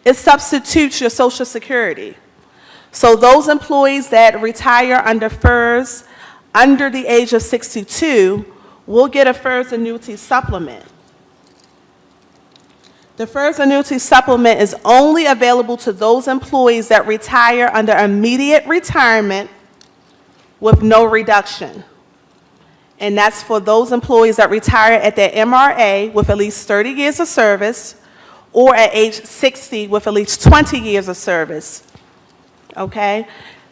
It substitutes your Social Security. So those employees that retire under FERS under the age of 62 will get a FERS Annuity Supplement. The FERS Annuity Supplement is only available to those employees that retire under immediate retirement with no reduction. And that's for those employees that retire at their MRA with at least 30 years of service or at age 60 with at least 20 years of service. Okay?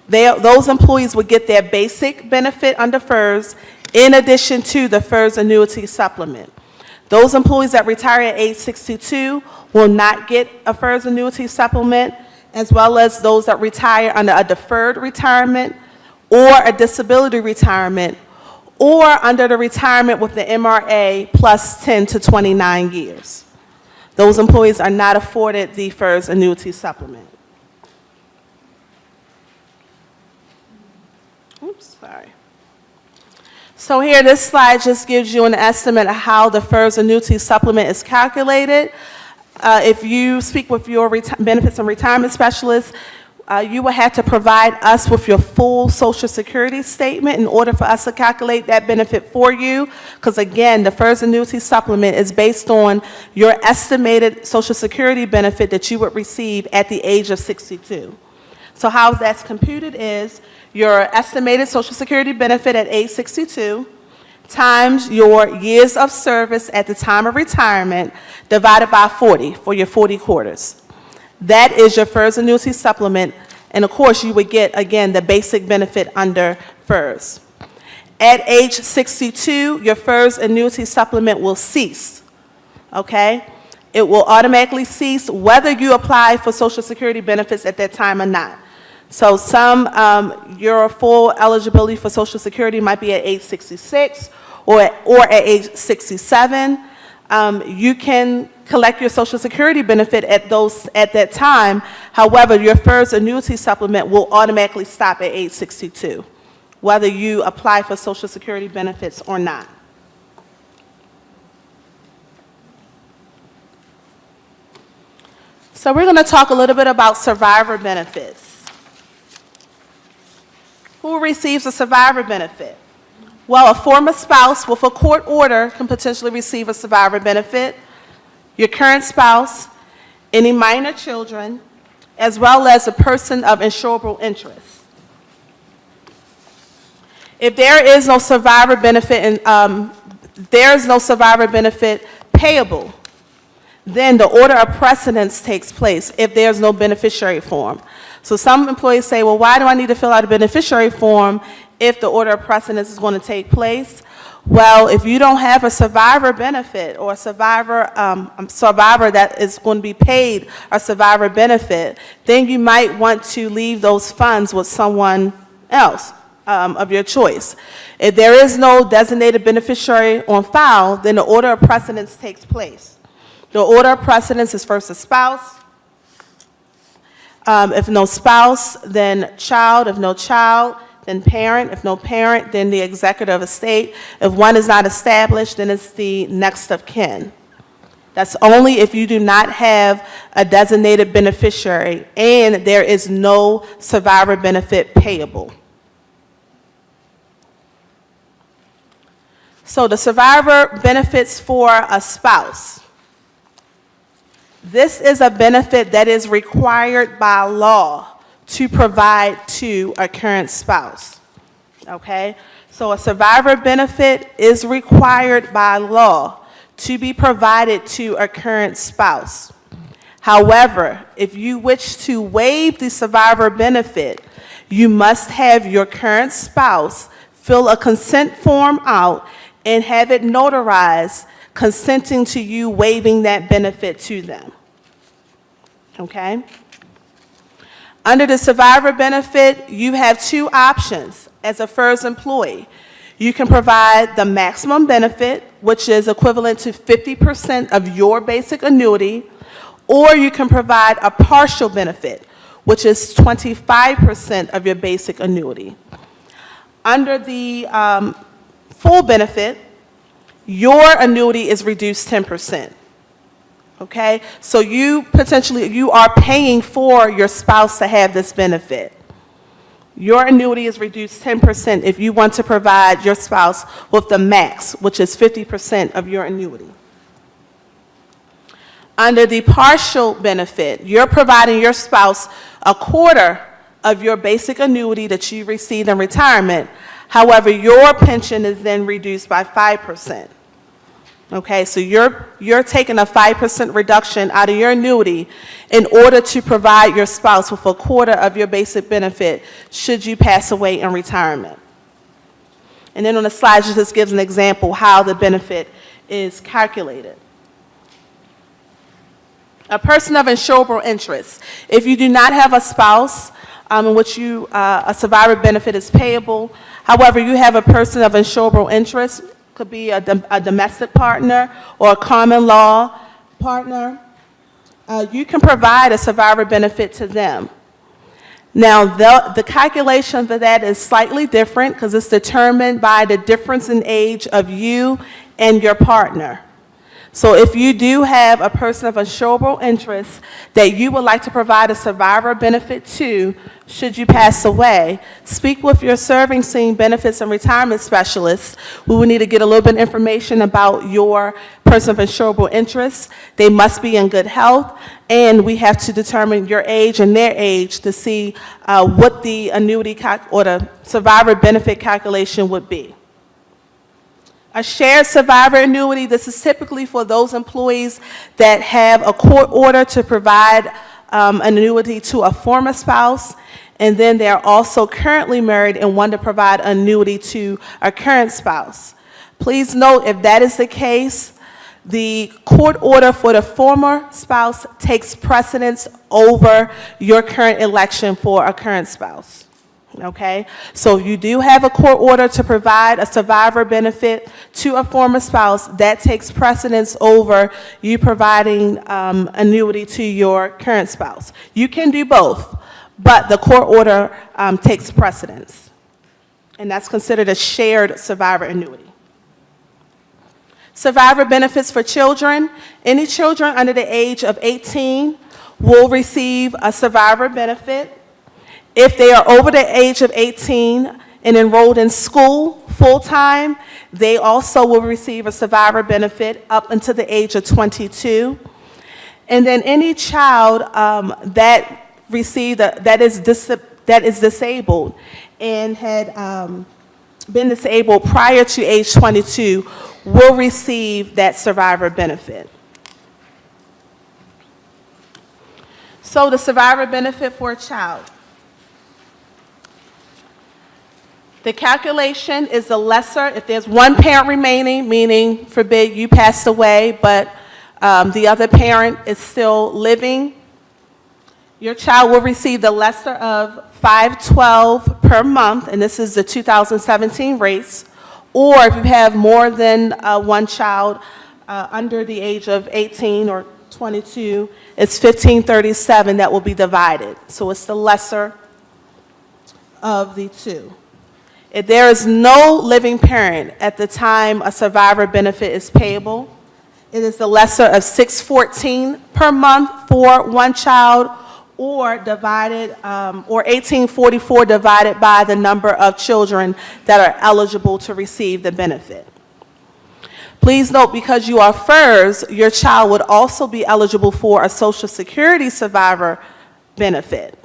Those employees would get their basic benefit under FERS in addition to the FERS Annuity Supplement. Those employees that retire at age 62 will not get a FERS Annuity Supplement, as well as those that retire under a deferred retirement or a disability retirement, or under the retirement with the MRA plus 10 to 29 years. Those employees are not afforded the FERS Annuity Supplement. Oops, sorry. So here, this slide just gives you an estimate of how the FERS Annuity Supplement is calculated. If you speak with your benefits and retirement specialist, you will have to provide us with your full Social Security statement in order for us to calculate that benefit for you, because again, the FERS Annuity Supplement is based on your estimated Social Security benefit that you would receive at the age of 62. So how that's computed is your estimated Social Security benefit at age 62 times your years of service at the time of retirement divided by 40 for your 40 quarters. That is your FERS Annuity Supplement, and of course you would get, again, the basic benefit under FERS. At age 62, your FERS Annuity Supplement will cease, okay? It will automatically cease whether you apply for Social Security benefits at that time or not. So your full eligibility for Social Security might be at age 66 or at age 67. You can collect your Social Security benefit at that time. However, your FERS annuity supplement will automatically stop at age 62, whether you apply for Social Security benefits or not. So we're going to talk a little bit about survivor benefits. Who receives a survivor benefit? Well, a former spouse with a court order can potentially receive a survivor benefit, your current spouse, any minor children, as well as a person of insurable interest. If there is no survivor benefit payable, then the order of precedence takes place if there's no beneficiary form. So some employees say, well, why do I need to fill out a beneficiary form if the order of precedence is going to take place? Well, if you don't have a survivor benefit or a survivor that is going to be paid a survivor benefit, then you might want to leave those funds with someone else of your choice. If there is no designated beneficiary on file, then the order of precedence takes place. The order of precedence is first a spouse. If no spouse, then child. If no child, then parent. If no parent, then the executor of estate. If one is not established, then it's the next of kin. That's only if you do not have a designated beneficiary and there is no survivor benefit payable. So the survivor benefits for a spouse. This is a benefit that is required by law to provide to a current spouse, okay? So a survivor benefit is required by law to be provided to a current spouse. However, if you wish to waive the survivor benefit, you must have your current spouse fill a consent form out and have it notarized consenting to you waiving that benefit to them. Okay? Under the survivor benefit, you have two options as a FERS employee. You can provide the maximum benefit, which is equivalent to 50% of your basic annuity, or you can provide a partial benefit, which is 25% of your basic annuity. Under the full benefit, your annuity is reduced 10%. Okay? So you are paying for your spouse to have this benefit. Your annuity is reduced 10% if you want to provide your spouse with the max, which is 50% of your annuity. Under the partial benefit, you're providing your spouse a quarter of your basic annuity that you received in retirement. However, your pension is then reduced by 5%. Okay, so you're taking a 5% reduction out of your annuity in order to provide your spouse with a quarter of your basic benefit should you pass away in retirement. And then on the slide, it just gives an example how the benefit is calculated. A person of insurable interest. If you do not have a spouse in which a survivor benefit is payable, however, you have a person of insurable interest, could be a domestic partner or a common law partner, you can provide a survivor benefit to them. Now, the calculation for that is slightly different because it's determined by the difference in age of you and your partner. So if you do have a person of insurable interest that you would like to provide a survivor benefit to, should you pass away, speak with your servicing benefits and retirement specialist. We will need to get a little bit of information about your person of insurable interest. They must be in good health, and we have to determine your age and their age to see what the annuity or the survivor benefit calculation would be. A shared survivor annuity, this is typically for those employees that have a court order to provide an annuity to a former spouse, and then they are also currently married and want to provide an annuity to a current spouse. Please note, if that is the case, the court order for the former spouse takes precedence over your current election for a current spouse. Okay? So if you do have a court order to provide a survivor benefit to a former spouse, that takes precedence over you providing annuity to your current spouse. You can do both, but the court order takes precedence. And that's considered a shared survivor annuity. Survivor benefits for children. Any children under the age of 18 will receive a survivor benefit. If they are over the age of 18 and enrolled in school full-time, they also will receive a survivor benefit up until the age of 22. And then any child that is disabled and had been disabled prior to age 22 will receive that survivor benefit. So the survivor benefit for a child. The calculation is the lesser if there's one parent remaining, meaning forbid you passed away, but the other parent is still living. Your child will receive the lesser of $512 per month, and this is the 2017 rates. Or if you have more than one child under the age of 18 or 22, it's $1537 that will be divided. So it's the lesser of the two. If there is no living parent at the time a survivor benefit is payable, it is the lesser of $614 per month for one child, or divided, or $1844 divided by the number of children that are eligible to receive the benefit. Please note, because you are FERS, your child would also be eligible for a Social Security survivor benefit.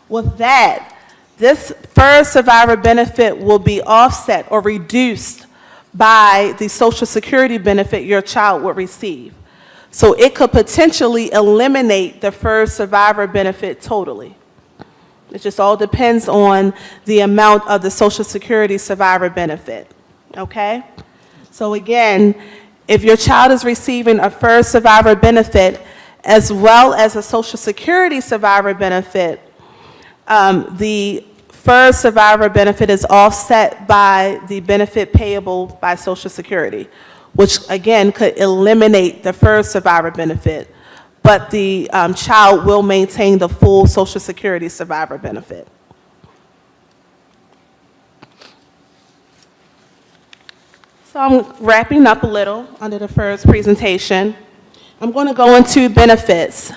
With that, this FERS survivor benefit will be offset or reduced by the Social Security benefit your child would receive. So it could potentially eliminate the FERS survivor benefit totally. It just all depends on the amount of the Social Security survivor benefit, okay? So again, if your child is receiving a FERS survivor benefit as well as a Social Security survivor benefit, the FERS survivor benefit is offset by the benefit payable by Social Security, which again could eliminate the FERS survivor benefit, but the child will maintain the full Social Security survivor benefit. So I'm wrapping up a little under the FERS presentation. I'm going to go into benefits.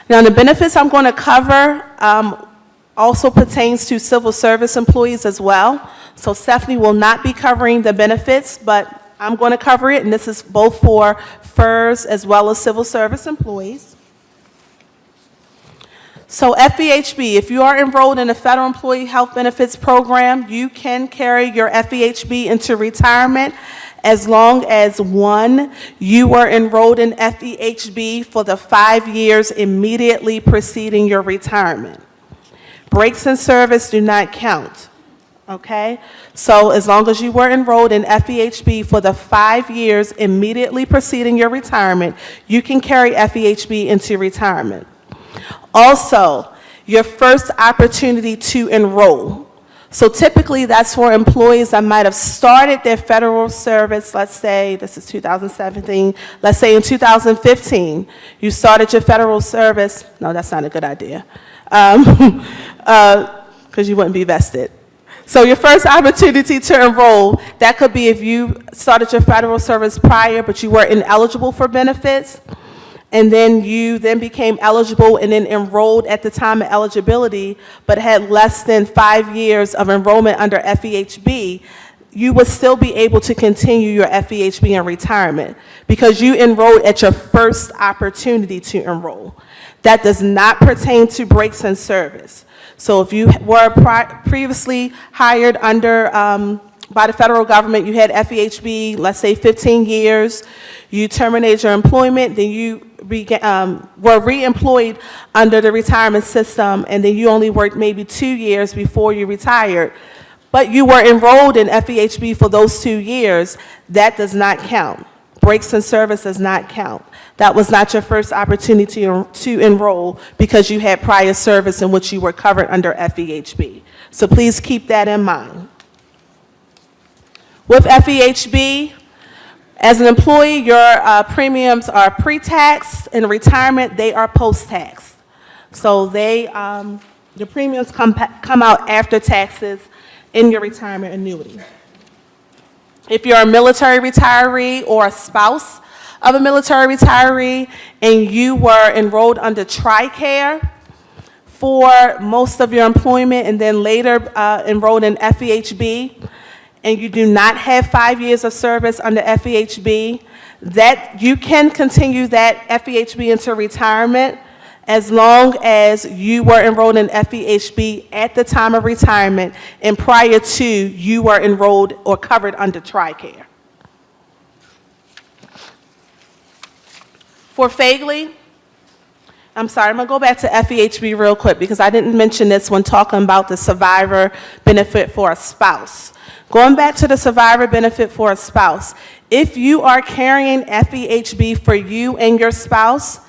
Now the benefits I'm going to cover also pertains to civil service employees as well. So Stephanie will not be covering the benefits, but I'm going to cover it, and this is both for FERS as well as civil service employees. So FEHB, if you are enrolled in the Federal Employee Health Benefits Program, you can carry your FEHB into retirement as long as, one, you were enrolled in FEHB for the 5 years immediately preceding your retirement. Breaks in service do not count, okay? So as long as you were enrolled in FEHB for the 5 years immediately preceding your retirement, you can carry FEHB into retirement. Also, your first opportunity to enroll. So typically that's for employees that might have started their federal service, let's say, this is 2017, let's say in 2015, you started your federal service. No, that's not a good idea, because you wouldn't be vested. So your first opportunity to enroll, that could be if you started your federal service prior, but you were ineligible for benefits, and then you then became eligible and then enrolled at the time of eligibility, but had less than 5 years of enrollment under FEHB, you would still be able to continue your FEHB in retirement because you enrolled at your first opportunity to enroll. That does not pertain to breaks in service. So if you were previously hired under by the federal government, you had FEHB, let's say 15 years, you terminated your employment, then you were re-employed under the retirement system, and then you only worked maybe 2 years before you retired, but you were enrolled in FEHB for those 2 years, that does not count. breaks in service does not count. That was not your first opportunity to enroll because you had prior service in which you were covered under FEHB. So please keep that in mind. With FEHB, as an employee, your premiums are pre-tax. In retirement, they are post-tax. So the premiums come out after taxes in your retirement annuity. If you're a military retiree or a spouse of a military retiree and you were enrolled under TRICARE for most of your employment and then later enrolled in FEHB, and you do not have 5 years of service under FEHB, that you can continue that FEHB into retirement as long as you were enrolled in FEHB at the time of retirement and prior to you were enrolled or covered under TRICARE. For FEGLI, I'm sorry, I'm going to go back to FEHB real quick because I didn't mention this when talking about the survivor benefit for a spouse. Going back to the survivor benefit for a spouse, if you are carrying FEHB for you and your spouse,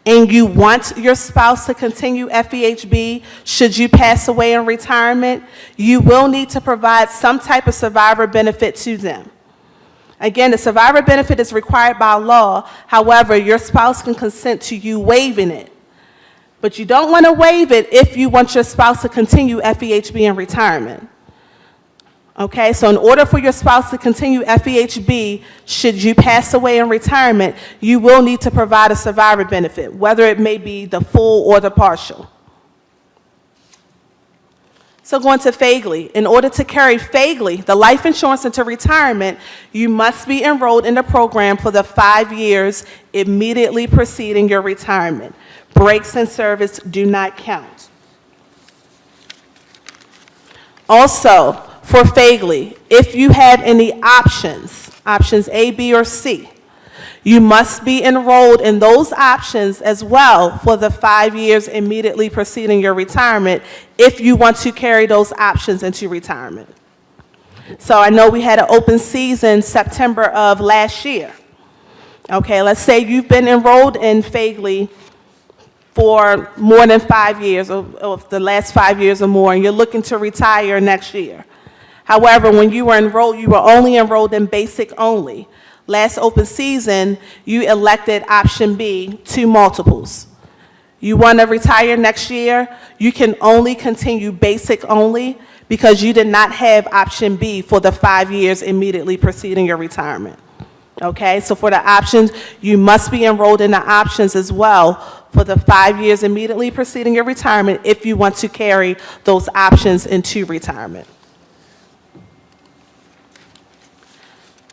and you want your spouse to continue FEHB should you pass away in retirement, you will need to provide some type of survivor benefit to them. Again, the survivor benefit is required by law. However, your spouse can consent to you waiving it. But you don't want to waive it if you want your spouse to continue FEHB in retirement. Okay, so in order for your spouse to continue FEHB, should you pass away in retirement, you will need to provide a survivor benefit, whether it may be the full or the partial. So going to FEGLI. In order to carry FEGLI, the life insurance into retirement, you must be enrolled in the program for the 5 years immediately preceding your retirement. Breaks in service do not count. Also, for FEGLI, if you had any options A, B, or C, you must be enrolled in those options as well for the 5 years immediately preceding your retirement if you want to carry those options into retirement. So I know we had an open season September of last year. Okay, let's say you've been enrolled in FEGLI for more than 5 years, or the last 5 years or more, and you're looking to retire next year. However, when you were enrolled, you were only enrolled in basic only. Last open season, you elected option B, 2 multiples. You want to retire next year, you can only continue basic only because you did not have option B for the 5 years immediately preceding your retirement. Okay, so for the options, you must be enrolled in the options as well for the 5 years immediately preceding your retirement if you want to carry those options into retirement.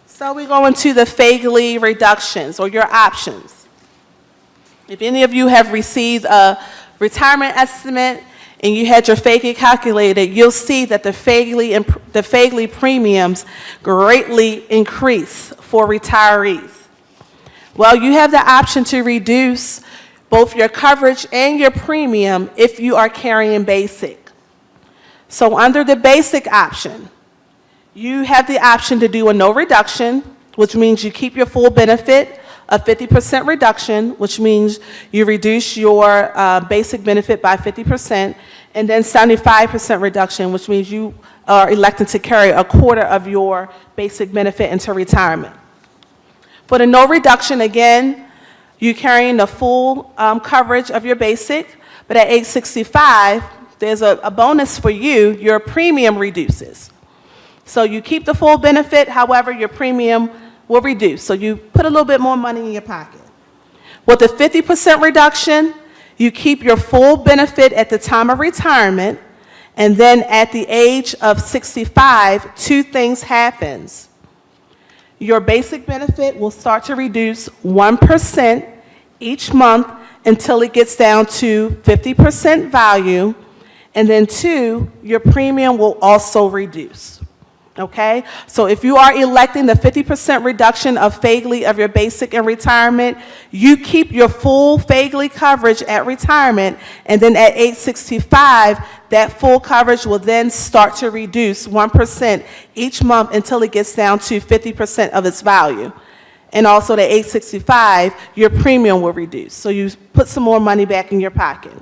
So we go into the FEGLI reductions or your options. If any of you have received a retirement estimate and you had your FEGLI calculated, you'll see that the FEGLI premiums greatly increase for retirees. Well, you have the option to reduce both your coverage and your premium if you are carrying basic. So under the basic option, you have the option to do a no reduction, which means you keep your full benefit, a 50% reduction, which means you reduce your basic benefit by 50%, and then 75% reduction, which means you are electing to carry a quarter of your basic benefit into retirement. For the no reduction, again, you're carrying the full coverage of your basic, but at age 65, there's a bonus for you, your premium reduces. So you keep the full benefit, however, your premium will reduce. So you put a little bit more money in your pocket. With the 50% reduction, you keep your full benefit at the time of retirement, and then at the age of 65, 2 things happens. Your basic benefit will start to reduce 1% each month until it gets down to 50% value, and then 2, your premium will also reduce. Okay, so if you are electing the 50% reduction of FEGLI of your basic in retirement, you keep your full FEGLI coverage at retirement, and then at age 65, that full coverage will then start to reduce 1% each month until it gets down to 50% of its value. and also the age 65, your premium will reduce. So you put some more money back in your pocket.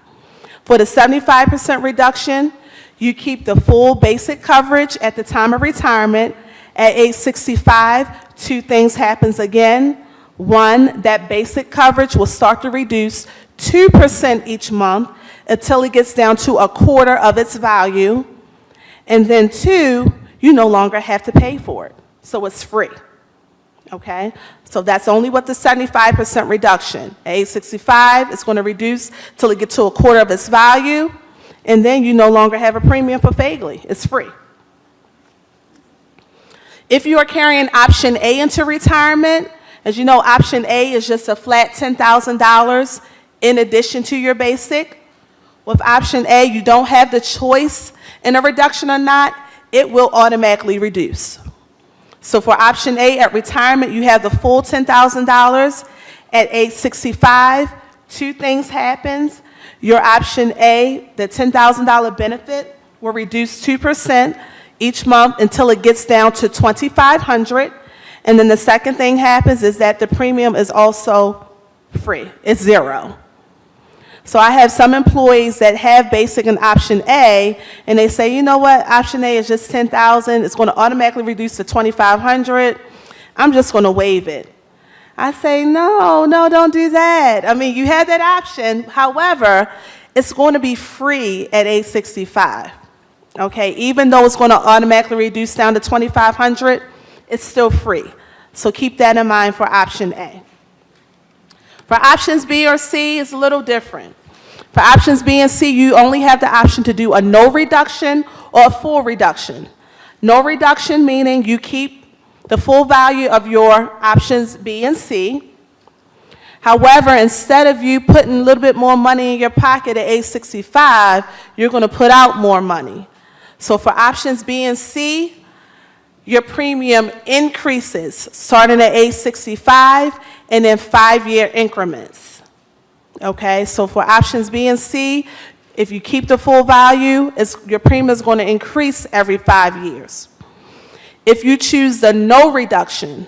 For the 75% reduction, you keep the full basic coverage at the time of retirement. At age 65, two things happens again. One, that basic coverage will start to reduce 2% each month until it gets down to a quarter of its value. And then two, you no longer have to pay for it. So it's free. Okay? So that's only with the 75% reduction. At age 65, it's going to reduce till it gets to a quarter of its value. And then you no longer have a premium for FEGLI. It's free. If you are carrying option A into retirement, as you know, option A is just a flat $10,000 in addition to your basic. With option A, you don't have the choice in a reduction or not, it will automatically reduce. So for option A at retirement, you have the full $10,000. At age 65, two things happens. Your option A, the $10,000 benefit, will reduce 2% each month until it gets down to $2,500. And then the second thing happens is that the premium is also free. It's zero. So I have some employees that have basic and option A, and they say, you know what, option A is just $10,000. It's going to automatically reduce to $2,500. I'm just going to waive it. I say, no, don't do that. I mean, you have that option. However, it's going to be free at age 65. Okay, even though it's going to automatically reduce down to $2,500, it's still free. So keep that in mind for option A. For options B or C, it's a little different. For options B and C, you only have the option to do a no reduction or a full reduction. No reduction meaning you keep the full value of your options B and C. However, instead of you putting a little bit more money in your pocket at age 65, you're going to put out more money. So for options B and C, your premium increases starting at age 65 and in 5-year increments. Okay, so for options B and C, if you keep the full value, your premium is going to increase every 5 years. If you choose the no reduction,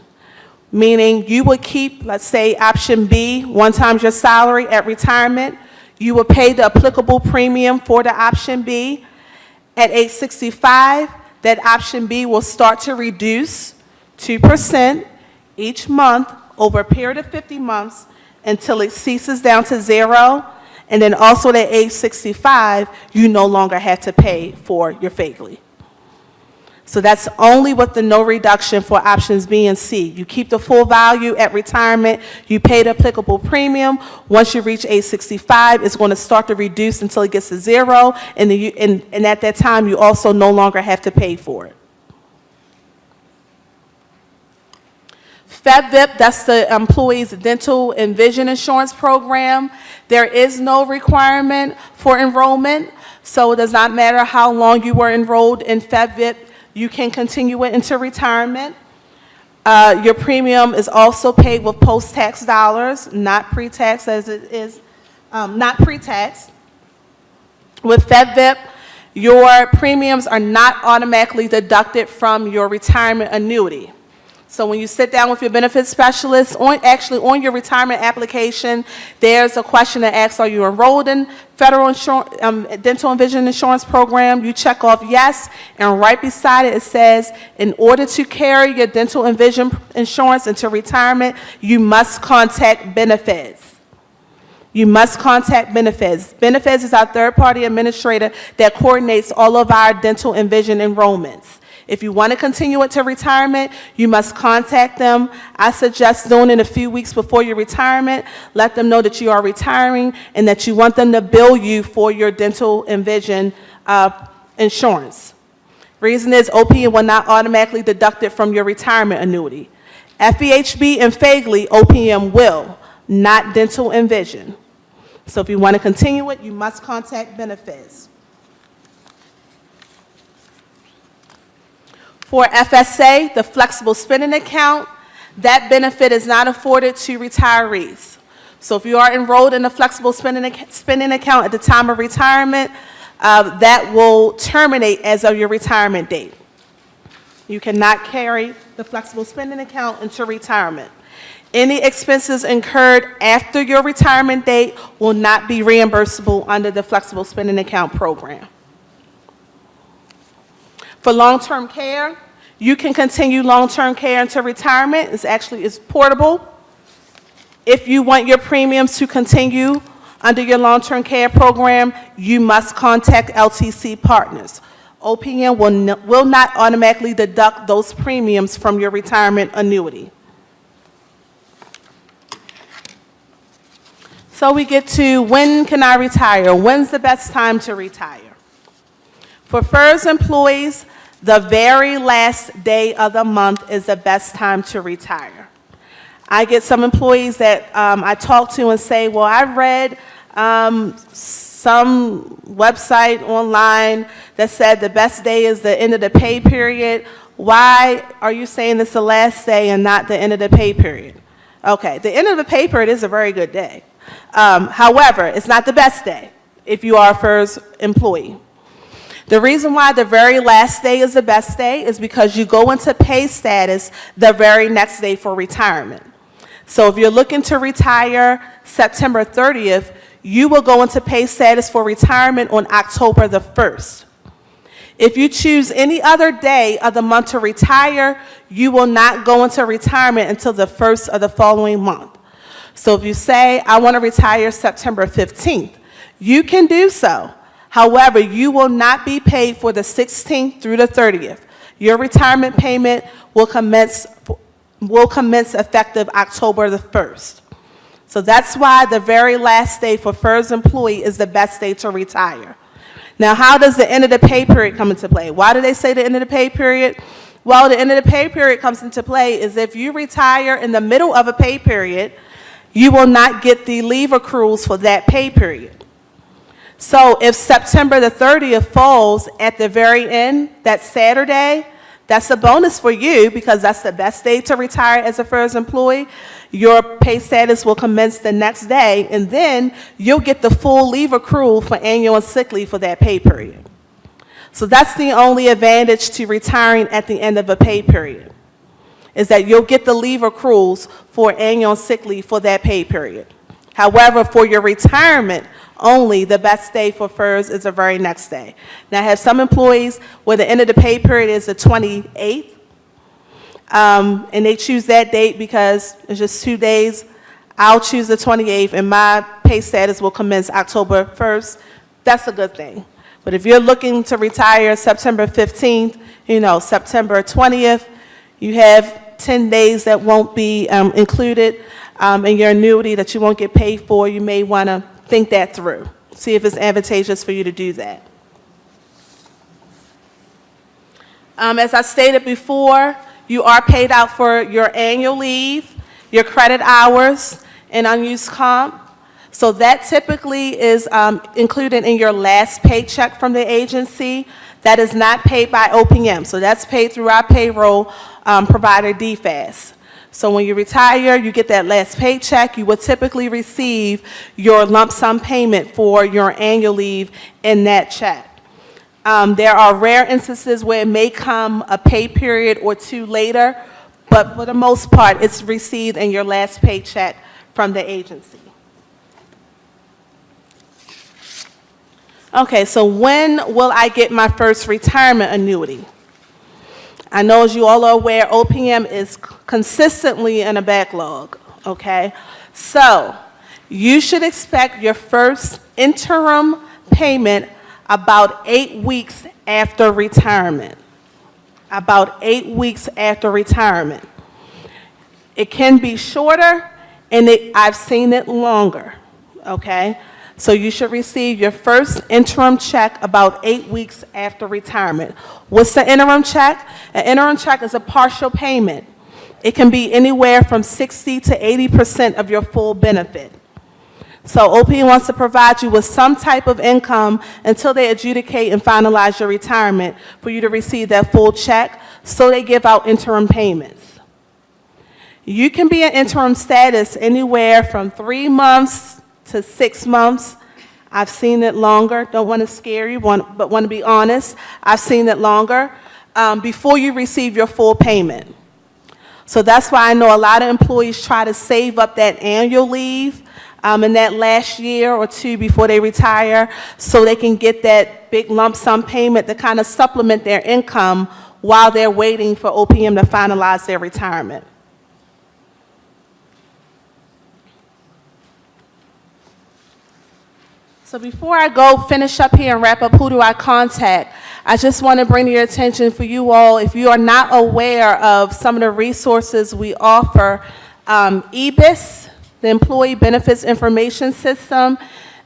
meaning you would keep, let's say, option B, 1 times your salary at retirement, you will pay the applicable premium for the option B. At age 65, that option B will start to reduce 2% each month over a period of 50 months until it ceases down to zero. And then also at age 65, you no longer have to pay for your FEGLI. So that's only with the no reduction for options B and C. You keep the full value at retirement, you pay the applicable premium. Once you reach age 65, it's going to start to reduce until it gets to zero, and at that time, you also no longer have to pay for it. FEDVIP, that's the Employees Dental and Vision Insurance Program. There is no requirement for enrollment, so it does not matter how long you were enrolled in FEDVIP. You can continue it into retirement. Your premium is also paid with post-tax dollars, not pre-tax as it is, not pre-tax. With FEDVIP, your premiums are not automatically deducted from your retirement annuity. So when you sit down with your benefits specialist, on your retirement application, there's a question that asks, are you enrolled in federal dental and vision insurance program? You check off yes, and right beside it, it says, in order to carry your dental and vision insurance into retirement, you must contact Benefits. You must contact Benefits. Benefits is our third-party administrator that coordinates all of our dental and vision enrollments. If you want to continue it to retirement, you must contact them. I suggest doing it a few weeks before your retirement. Let them know that you are retiring and that you want them to bill you for your dental and vision insurance. Reason is OPM will not automatically deduct it from your retirement annuity. FEHB and FEGLI, OPM will, not dental and vision. So if you want to continue it, you must contact Benefits. For FSA, the flexible spending account, that benefit is not afforded to retirees. So if you are enrolled in a flexible spending account at the time of retirement, that will terminate as of your retirement date. You cannot carry the flexible spending account into retirement. Any expenses incurred after your retirement date will not be reimbursable under the flexible spending account program. For long-term care, you can continue long-term care into retirement. It's portable. If you want your premiums to continue under your long-term care program, you must contact LTC partners. OPM will not automatically deduct those premiums from your retirement annuity. So we get to when can I retire? When's the best time to retire? For FERS employees, the very last day of the month is the best time to retire. I get some employees that I talk to and say, well, I read some website online that said the best day is the end of the pay period. Why are you saying it's the last day and not the end of the pay period? Okay, the end of the pay period is a very good day. However, it's not the best day if you are a FERS employee. The reason why the very last day is the best day is because you go into pay status the very next day for retirement. So if you're looking to retire September 30th, you will go into pay status for retirement on October the 1st. If you choose any other day of the month to retire, you will not go into retirement until the 1st of the following month. So if you say, I want to retire September 15th, you can do so. However, you will not be paid for the 16th through the 30th. Your retirement payment will commence effective October the 1st. So that's why the very last day for FERS employee is the best day to retire. Now, how does the end of the pay period come into play? Why do they say the end of the pay period? Well, the end of the pay period comes into play is if you retire in the middle of a pay period, you will not get the leave accruals for that pay period. So if September the 30th falls at the very end, that Saturday, that's a bonus for you because that's the best day to retire as a FERS employee. Your pay status will commence the next day, and then you'll get the full leave accrual for annual and sick leave for that pay period. So that's the only advantage to retiring at the end of a pay period, is that you'll get the leave accruals for annual and sick leave for that pay period. However, for your retirement only, the best day for FERS is the very next day. Now, I have some employees where the end of the pay period is the 28th, and they choose that date because it's just 2 days. I'll choose the 28th, and my pay status will commence October 1st. That's a good thing. But if you're looking to retire September 15th, September 20th, you have 10 days that won't be included in your annuity that you won't get paid for. You may want to think that through. See if it's advantageous for you to do that. As I stated before, you are paid out for your annual leave, your credit hours, and unused comp. So that typically is included in your last paycheck from the agency. That is not paid by OPM. So that's paid through our payroll provider, DFAS. So when you retire, you get that last paycheck. You will typically receive your lump sum payment for your annual leave in that check. There are rare instances where it may come a pay period or two later, but for the most part, it's received in your last paycheck from the agency. Okay, so when will I get my first retirement annuity? I know, as you all are aware, OPM is consistently in a backlog, okay? So you should expect your first interim payment about 8 weeks after retirement. About 8 weeks after retirement. It can be shorter, and I've seen it longer, okay? So you should receive your first interim check about 8 weeks after retirement. What's the interim check? An interim check is a partial payment. It can be anywhere from 60 to 80% of your full benefit. So OPM wants to provide you with some type of income until they adjudicate and finalize your retirement for you to receive that full check, so they give out interim payments. You can be in interim status anywhere from 3 months to 6 months. I've seen it longer. Don't want to scare you, but want to be honest. I've seen it longer before you receive your full payment. So that's why I know a lot of employees try to save up that annual leave in that last year or two before they retire, so they can get that big lump sum payment to kind of supplement their income while they're waiting for OPM to finalize their retirement. So before I go finish up here and wrap up who do I contact, I just want to bring to your attention for you all, if you are not aware of some of the resources we offer, EBIS, the Employee Benefits Information System,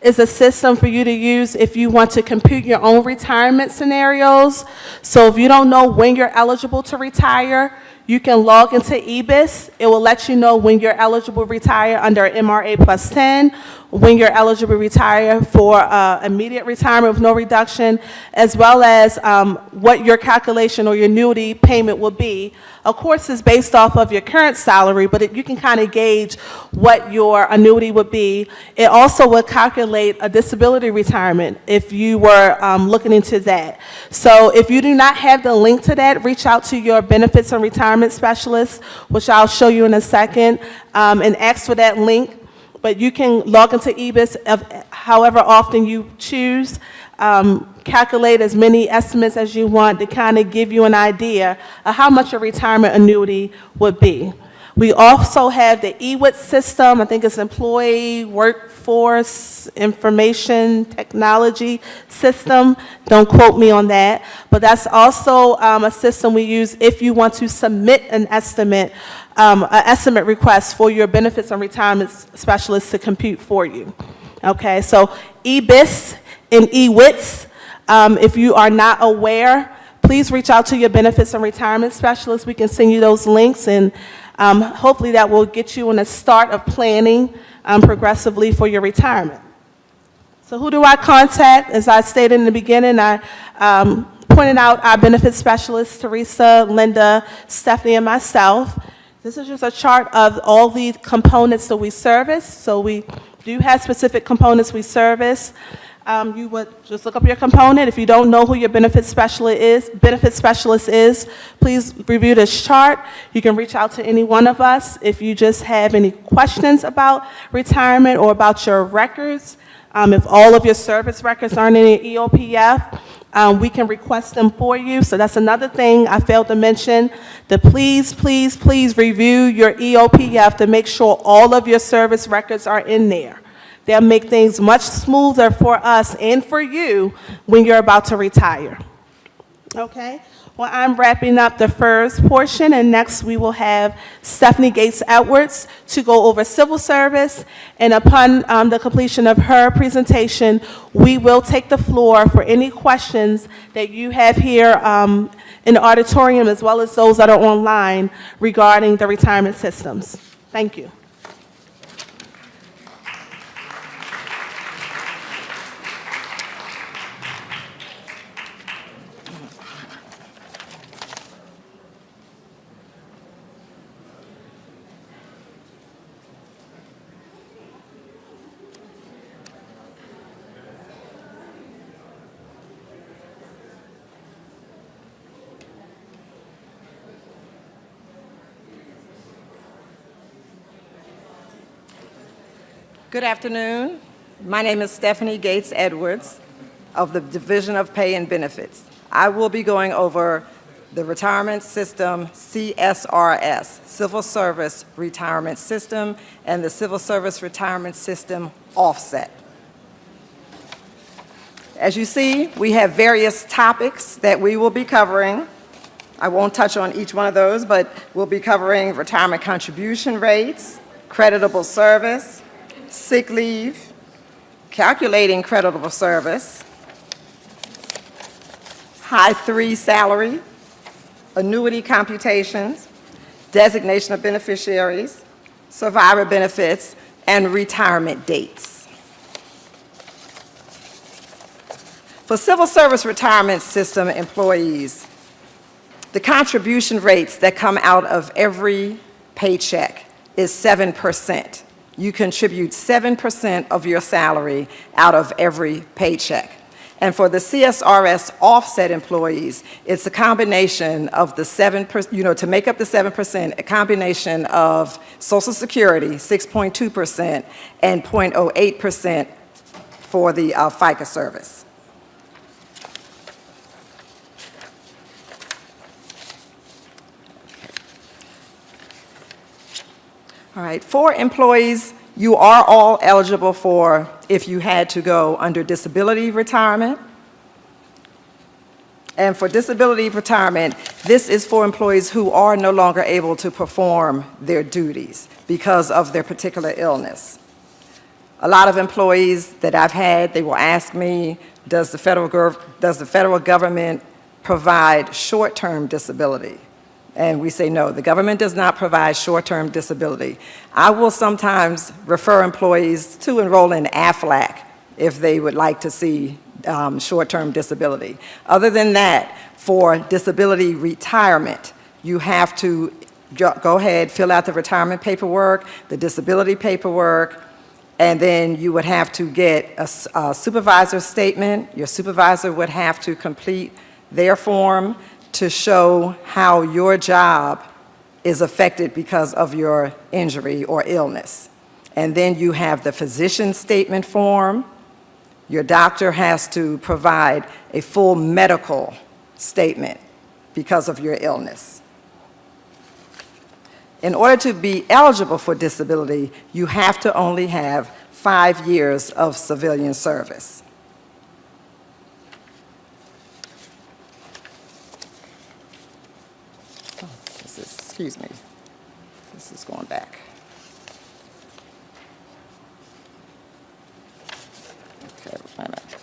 is a system for you to use if you want to compute your own retirement scenarios. So if you don't know when you're eligible to retire, you can log into EBIS. It will let you know when you're eligible to retire under MRA plus 10, when you're eligible to retire for immediate retirement with no reduction, as well as what your calculation or your annuity payment will be. Of course, it's based off of your current salary, but you can kind of gauge what your annuity would be. It also will calculate a disability retirement if you were looking into that. So if you do not have the link to that, reach out to your benefits and retirement specialist, which I'll show you in a second, and ask for that link. But you can log into EBIS however often you choose, calculate as many estimates as you want to kind of give you an idea of how much your retirement annuity would be. We also have the EWIT system. I think it's Employee Workforce Information Technology System. Don't quote me on that. But that's also a system we use if you want to submit an estimate request for your benefits and retirement specialist to compute for you. Okay, so EBIS and EWITS, if you are not aware, please reach out to your benefits and retirement specialist. We can send you those links, and hopefully that will get you on a start of planning progressively for your retirement. So who do I contact? As I stated in the beginning, I pointed out our benefits specialists, Teresa, Linda, Stephanie, and myself. This is just a chart of all the components that we service. So we do have specific components we service. You would just look up your component. If you don't know who your benefits specialist is, please review this chart. You can reach out to any one of us if you just have any questions about retirement or about your records. If all of your service records aren't in your EOPF, we can request them for you. So that's another thing I failed to mention, to please, please, please review your EOPF to make sure all of your service records are in there. They'll make things much smoother for us and for you when you're about to retire. Okay? Well, I'm wrapping up the FERS portion, and next we will have Stephanie Gates-Edwards to go over civil service, and upon the completion of her presentation, we will take the floor for any questions that you have here in the auditorium, as well as those that are online regarding the retirement systems. Thank you. Good afternoon. My name is Stephanie Gates-Edwards of the Division of Pay and Benefits. I will be going over the Retirement System CSRS, Civil Service Retirement System, and the Civil Service Retirement System Offset. As you see, we have various topics that we will be covering. I won't touch on each one of those, but we'll be covering retirement contribution rates, creditable service, sick leave, calculating creditable service, high 3 salary, annuity computations, designation of beneficiaries, survivor benefits, and retirement dates. For civil service retirement system employees, the contribution rates that come out of every paycheck is 7%. You contribute 7% of your salary out of every paycheck. And for the CSRS offset employees, it's a combination of the 7%, to make up the 7%, a combination of Social Security, 6.2%, and 0.08% for the FICA service. All right, for employees, you are all eligible for if you had to go under disability retirement. And for disability retirement, this is for employees who are no longer able to perform their duties because of their particular illness. A lot of employees that I've had, they will ask me, does the federal government provide short-term disability? And we say no, the government does not provide short-term disability. I will sometimes refer employees to enroll in AFLAC if they would like to see short-term disability. Other than that, for disability retirement, you have to go ahead, fill out the retirement paperwork, the disability paperwork, and then you would have to get a supervisor statement. Your supervisor would have to complete their form to show how your job is affected because of your injury or illness. And then you have the physician statement form. Your doctor has to provide a full medical statement because of your illness. In order to be eligible for disability, you have to only have 5 years of civilian service. Excuse me, this is going back. Okay, wait a minute.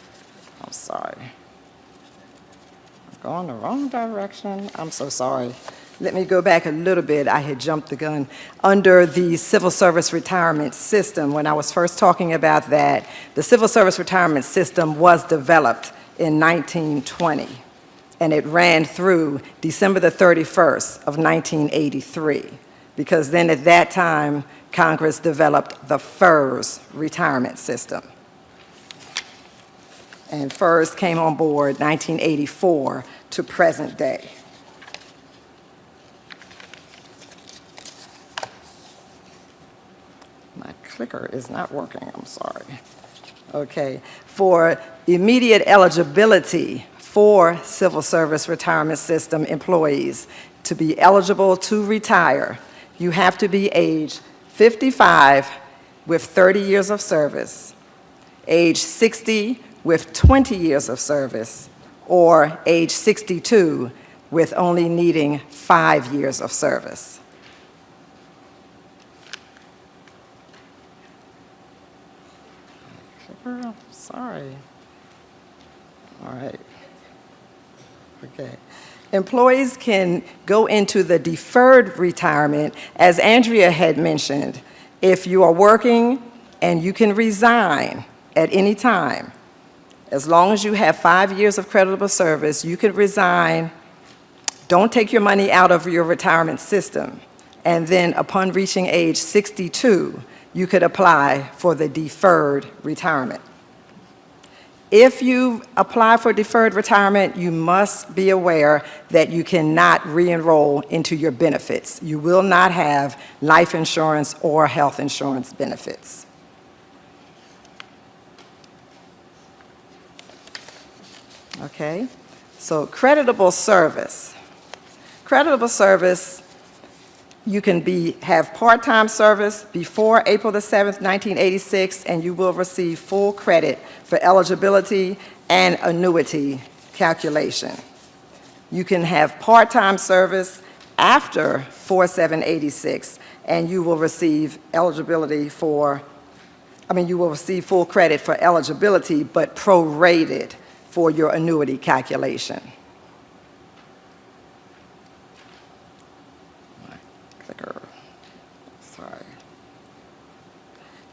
I'm sorry. I'm going the wrong direction. I'm so sorry. Let me go back a little bit. I had jumped the gun. Under the Civil Service Retirement System, when I was first talking about that, the Civil Service Retirement System was developed in 1920. And it ran through December the 31st of 1983, because then at that time, Congress developed the FERS retirement system. And FERS came on board 1984 to present day. My clicker is not working, I'm sorry. Okay, for immediate eligibility for Civil Service Retirement System employees to be eligible to retire, you have to be age 55 with 30 years of service, age 60 with 20 years of service, or age 62 with only needing 5 years of service. Sorry. All right. Okay. Employees can go into the deferred retirement, as Andrea had mentioned, if you are working and you can resign at any time. As long as you have 5 years of creditable service, you can resign. Don't take your money out of your retirement system. And then upon reaching age 62, you could apply for the deferred retirement. If you apply for deferred retirement, you must be aware that you cannot re-enroll into your benefits. You will not have life insurance or health insurance benefits. Okay, so creditable service. Creditable service, you can have part-time service before April the 7th, 1986, and you will receive full credit for eligibility and annuity calculation. You can have part-time service after 4/7/86, and you will receive eligibility you will receive full credit for eligibility, but prorated for your annuity calculation. Sorry.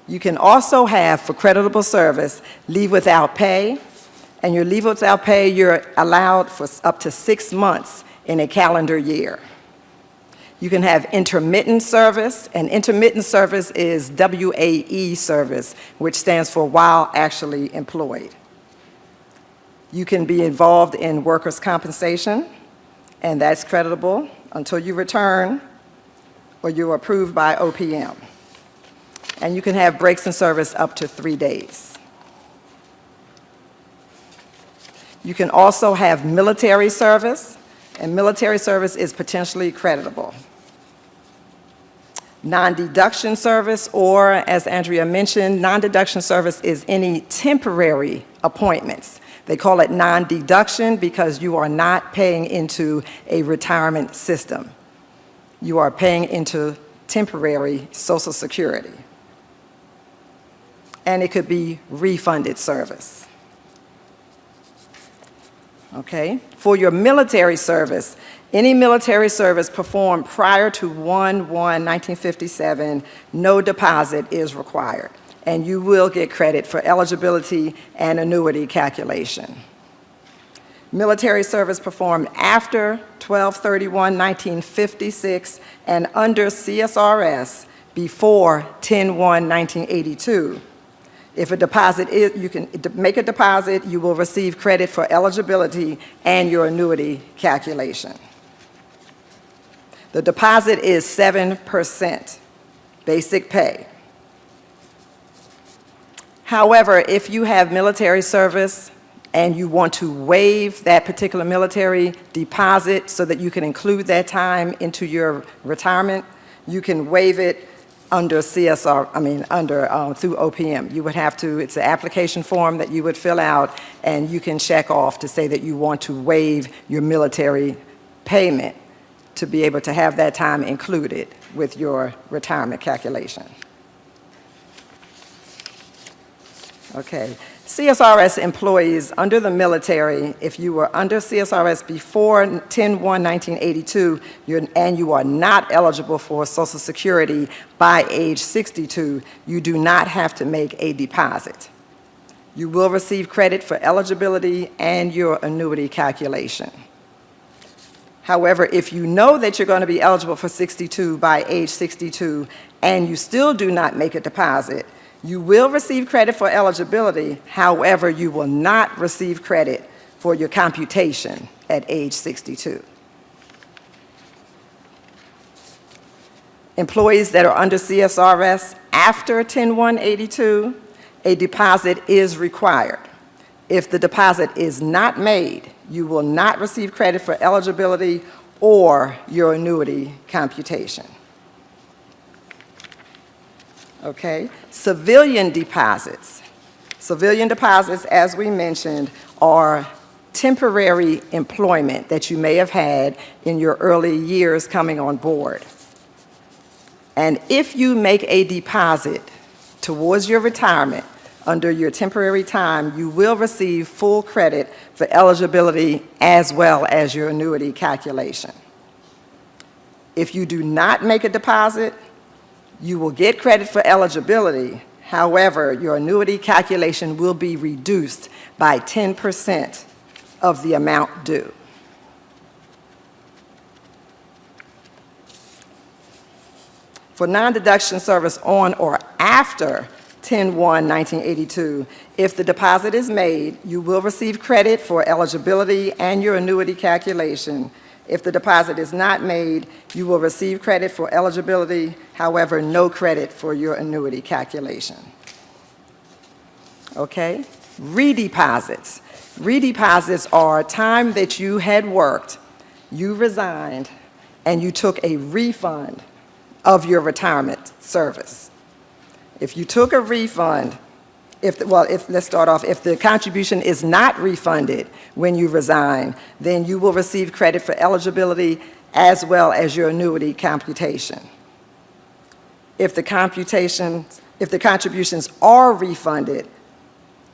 You can also have, for creditable service, leave without pay, and your leave without pay, you're allowed for up to 6 months in a calendar year. You can have intermittent service, and intermittent service is WAE service, which stands for while actually employed. You can be involved in workers' compensation, and that's creditable until you return or you're approved by OPM. And you can have breaks in service up to 3 days. You can also have military service, and military service is potentially creditable. Non-deduction service, or as Andrea mentioned, non-deduction service is any temporary appointments. They call it non-deduction because you are not paying into a retirement system. You are paying into temporary Social Security. And it could be refunded service. Okay? For your military service, any military service performed prior to 1/1/1957, no deposit is required, and you will get credit for eligibility and annuity calculation. Military service performed after 12/31/1956 and under CSRS before 10/1/1982. If a deposit is, you can make a deposit, you will receive credit for eligibility and your annuity calculation. The deposit is 7% basic pay. However, if you have military service and you want to waive that particular military deposit so that you can include that time into your retirement, you can waive it under through OPM. You would have to, it's an application form that you would fill out, and you can check off to say that you want to waive your military payment to be able to have that time included with your retirement calculation. Okay. CSRS employees under the military, if you were under CSRS before 10/1/1982 and you are not eligible for Social Security by age 62, you do not have to make a deposit. You will receive credit for eligibility and your annuity calculation. However, if you know that you're going to be eligible for 62 by age 62 and you still do not make a deposit, you will receive credit for eligibility. However, you will not receive credit for your computation at age 62. Employees that are under CSRS after 10/1/82, a deposit is required. If the deposit is not made, you will not receive credit for eligibility or your annuity computation. Okay, civilian deposits. Civilian deposits, as we mentioned, are temporary employment that you may have had in your early years coming on board. And if you make a deposit towards your retirement under your temporary time, you will receive full credit for eligibility as well as your annuity calculation. If you do not make a deposit, you will get credit for eligibility. However, your annuity calculation will be reduced by 10% of the amount due. For non-deduction service on or after 10/1/1982, if the deposit is made, you will receive credit for eligibility and your annuity calculation. If the deposit is not made, you will receive credit for eligibility, however, no credit for your annuity calculation. Okay? Redeposits. Redeposits are time that you had worked, you resigned, and you took a refund of your retirement service. If you took a refund, let's start off, if the contribution is not refunded when you resign, then you will receive credit for eligibility as well as your annuity computation. If the contributions are refunded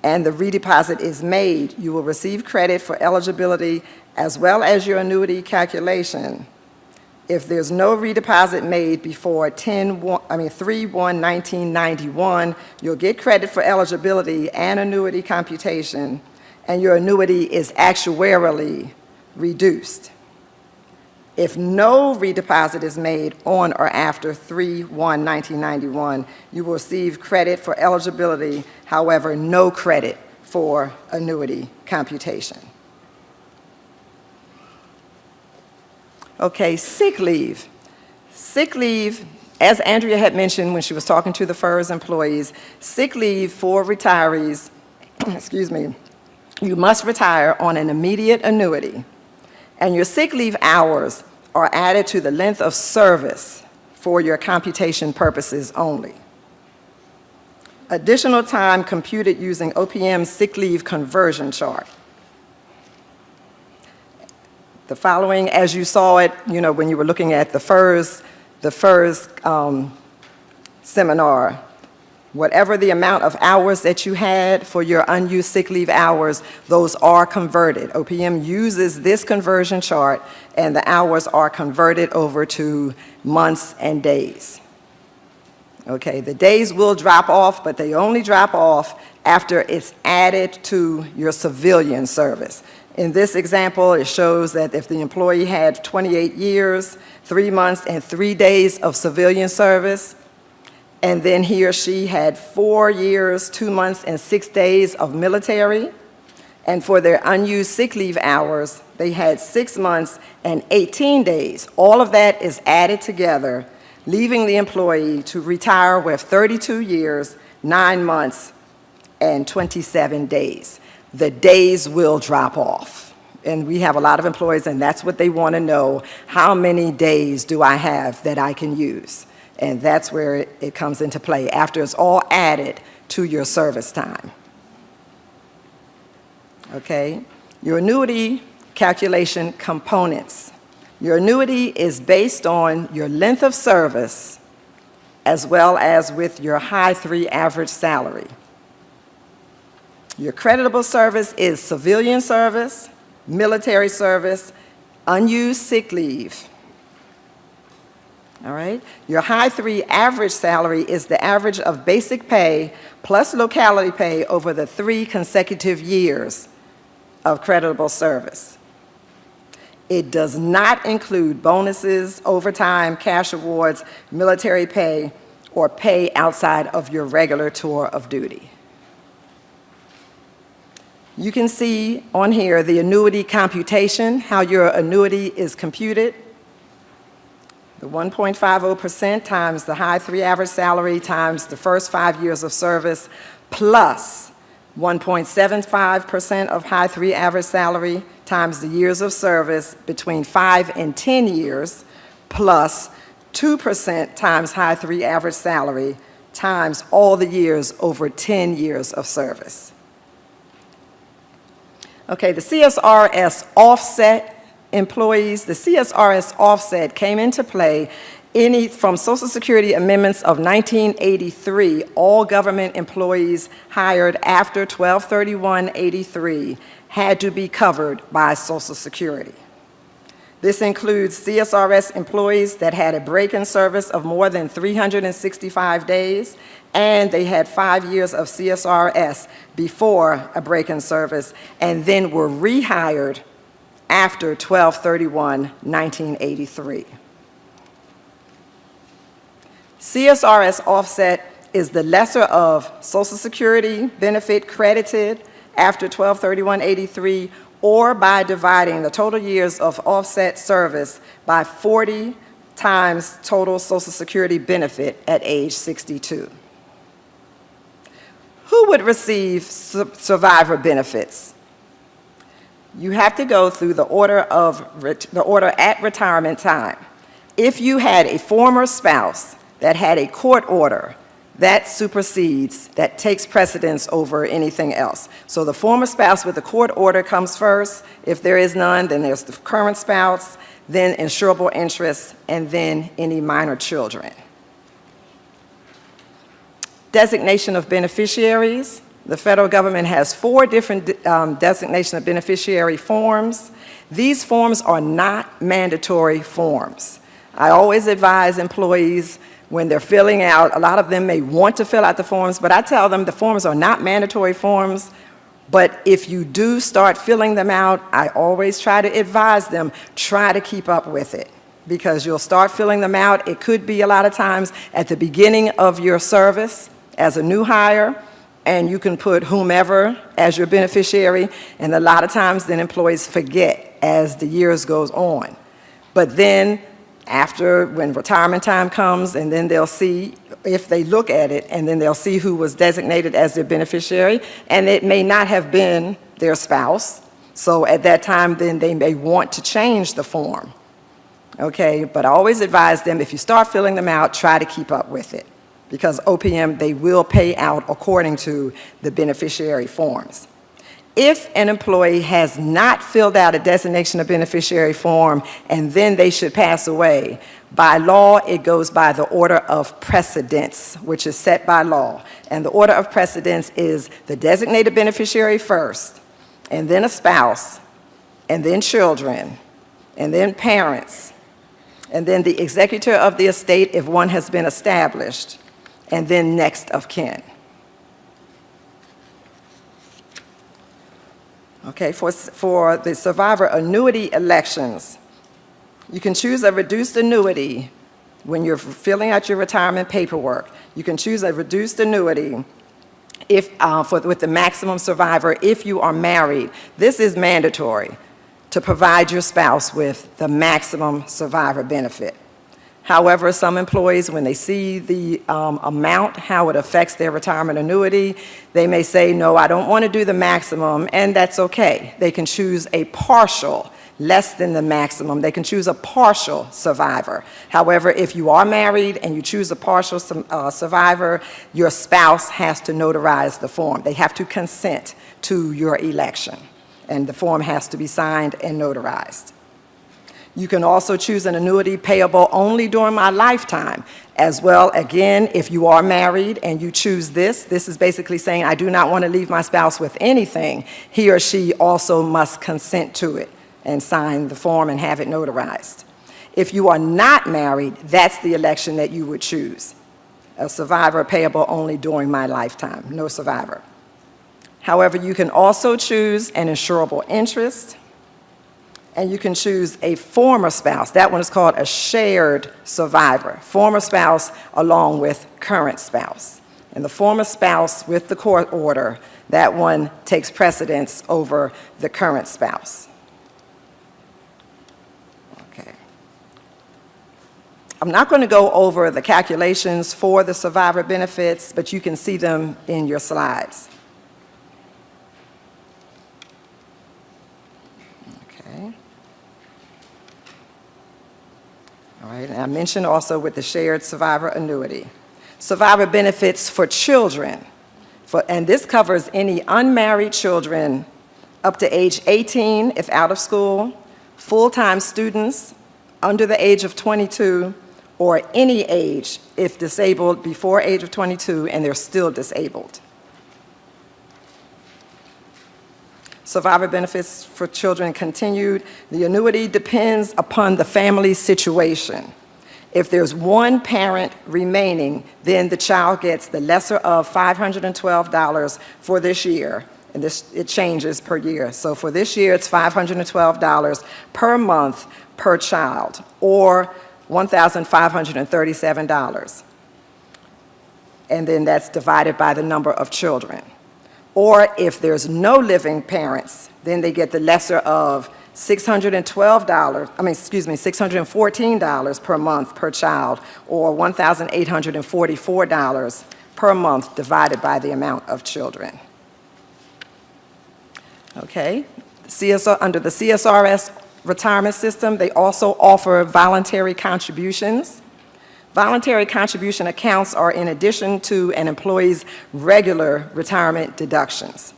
and the redeposit is made, you will receive credit for eligibility as well as your annuity calculation. If there's no redeposit made before 3/1/1991, you'll get credit for eligibility and annuity computation, and your annuity is actuarially reduced. If no redeposit is made on or after 3/1/1991, you will receive credit for eligibility, however, no credit for annuity computation. Okay, sick leave. Sick leave, as Andrea had mentioned when she was talking to the FERS employees, sick leave for retirees, excuse me, you must retire on an immediate annuity, and your sick leave hours are added to the length of service for your computation purposes only. Additional time computed using OPM's sick leave conversion chart. The following, as you saw it, when you were looking at the FERS seminar, whatever the amount of hours that you had for your unused sick leave hours, those are converted. OPM uses this conversion chart, and the hours are converted over to months and days. Okay, the days will drop off, but they only drop off after it's added to your civilian service. In this example, it shows that if the employee had 28 years, 3 months, and 3 days of civilian service, and then he or she had 4 years, 2 months, and 6 days of military, and for their unused sick leave hours, they had 6 months and 18 days. All of that is added together, leaving the employee to retire with 32 years, 9 months, and 27 days. The days will drop off. And we have a lot of employees, and that's what they want to know. How many days do I have that I can use? And that's where it comes into play, after it's all added to your service time. Okay? Your annuity calculation components. Your annuity is based on your length of service as well as with your high 3 average salary. Your creditable service is civilian service, military service, unused sick leave. All right? Your high 3 average salary is the average of basic pay plus locality pay over the 3 consecutive years of creditable service. It does not include bonuses, overtime, cash awards, military pay, or pay outside of your regular tour of duty. You can see on here the annuity computation, how your annuity is computed. The 1.50% times the high 3 average salary times the first 5 years of service plus 1.75% of high 3 average salary times the years of service between 5 and 10 years plus 2% times high 3 average salary times all the years over 10 years of service. Okay, the CSRS-Offset employees, the CSRS-Offset came into play from Social Security amendments of 1983. All government employees hired after 12/31/83 had to be covered by Social Security. This includes CSRS employees that had a break-in service of more than 365 days, and they had 5 years of CSRS before a break-in service, and then were rehired after 12/31/1983. CSRS offset is the lesser of Social Security benefit credited after 12/31/83, or by dividing the total years of offset service by 40 times total Social Security benefit at age 62. Who would receive survivor benefits? You have to go through the order at retirement time. If you had a former spouse that had a court order, that supersedes, that takes precedence over anything else. So the former spouse with the court order comes first. If there is none, then there's the current spouse, then insurable interests, and then any minor children. Designation of beneficiaries. The federal government has 4 different designation of beneficiary forms. These forms are not mandatory forms. I always advise employees when they're filling out, a lot of them may want to fill out the forms, but I tell them the forms are not mandatory forms, but if you do start filling them out, I always try to advise them, try to keep up with it, because you'll start filling them out. It could be a lot of times at the beginning of your service as a new hire, and you can put whomever as your beneficiary, and a lot of times then employees forget as the years goes on. But then after, when retirement time comes, and then they'll see, if they look at it, and then they'll see who was designated as their beneficiary, and it may not have been their spouse. So at that time, then they may want to change the form. Okay, but I always advise them, if you start filling them out, try to keep up with it, because OPM, they will pay out according to the beneficiary forms. If an employee has not filled out a designation of beneficiary form and then they should pass away, by law, it goes by the order of precedence, which is set by law. And the order of precedence is the designated beneficiary first, and then a spouse, and then children, and then parents, and then the executor of the estate if one has been established, and then next of kin. Okay, for the survivor annuity elections, you can choose a reduced annuity when you're filling out your retirement paperwork. You can choose a reduced annuity if, with the maximum survivor if you are married. This is mandatory to provide your spouse with the maximum survivor benefit. However, some employees, when they see the amount, how it affects their retirement annuity, they may say, no, I don't want to do the maximum, and that's okay. They can choose a partial, less than the maximum. They can choose a partial survivor. However, if you are married and you choose a partial survivor, your spouse has to notarize the form. They have to consent to your election, and the form has to be signed and notarized. You can also choose an annuity payable only during my lifetime. As well, again, if you are married and you choose this is basically saying, I do not want to leave my spouse with anything. He or she also must consent to it and sign the form and have it notarized. If you are not married, that's the election that you would choose. A survivor payable only during my lifetime, no survivor. However, you can also choose an insurable interest, and you can choose a former spouse. That one is called a shared survivor. Former spouse along with current spouse. And the former spouse with the court order, that one takes precedence over the current spouse. Okay. I'm not going to go over the calculations for the survivor benefits, but you can see them in your slides. All right, and I mentioned also with the shared survivor annuity. Survivor benefits for children, and this covers any unmarried children up to age 18 if out of school, full-time students under the age of 22, or any age if disabled before age of 22 and they're still disabled. Survivor benefits for children continued. The annuity depends upon the family situation. If there's one parent remaining, then the child gets the lesser of $512 for this year, and it changes per year. So for this year, it's $512 per month per child, or $1,537. And then that's divided by the number of children. Or if there's no living parents, then they get the lesser of $614 per month per child, or $1,844 per month divided by the amount of children. Okay, under the CSRS retirement system, they also offer voluntary contributions. Voluntary contribution accounts are in addition to an employee's regular retirement deductions.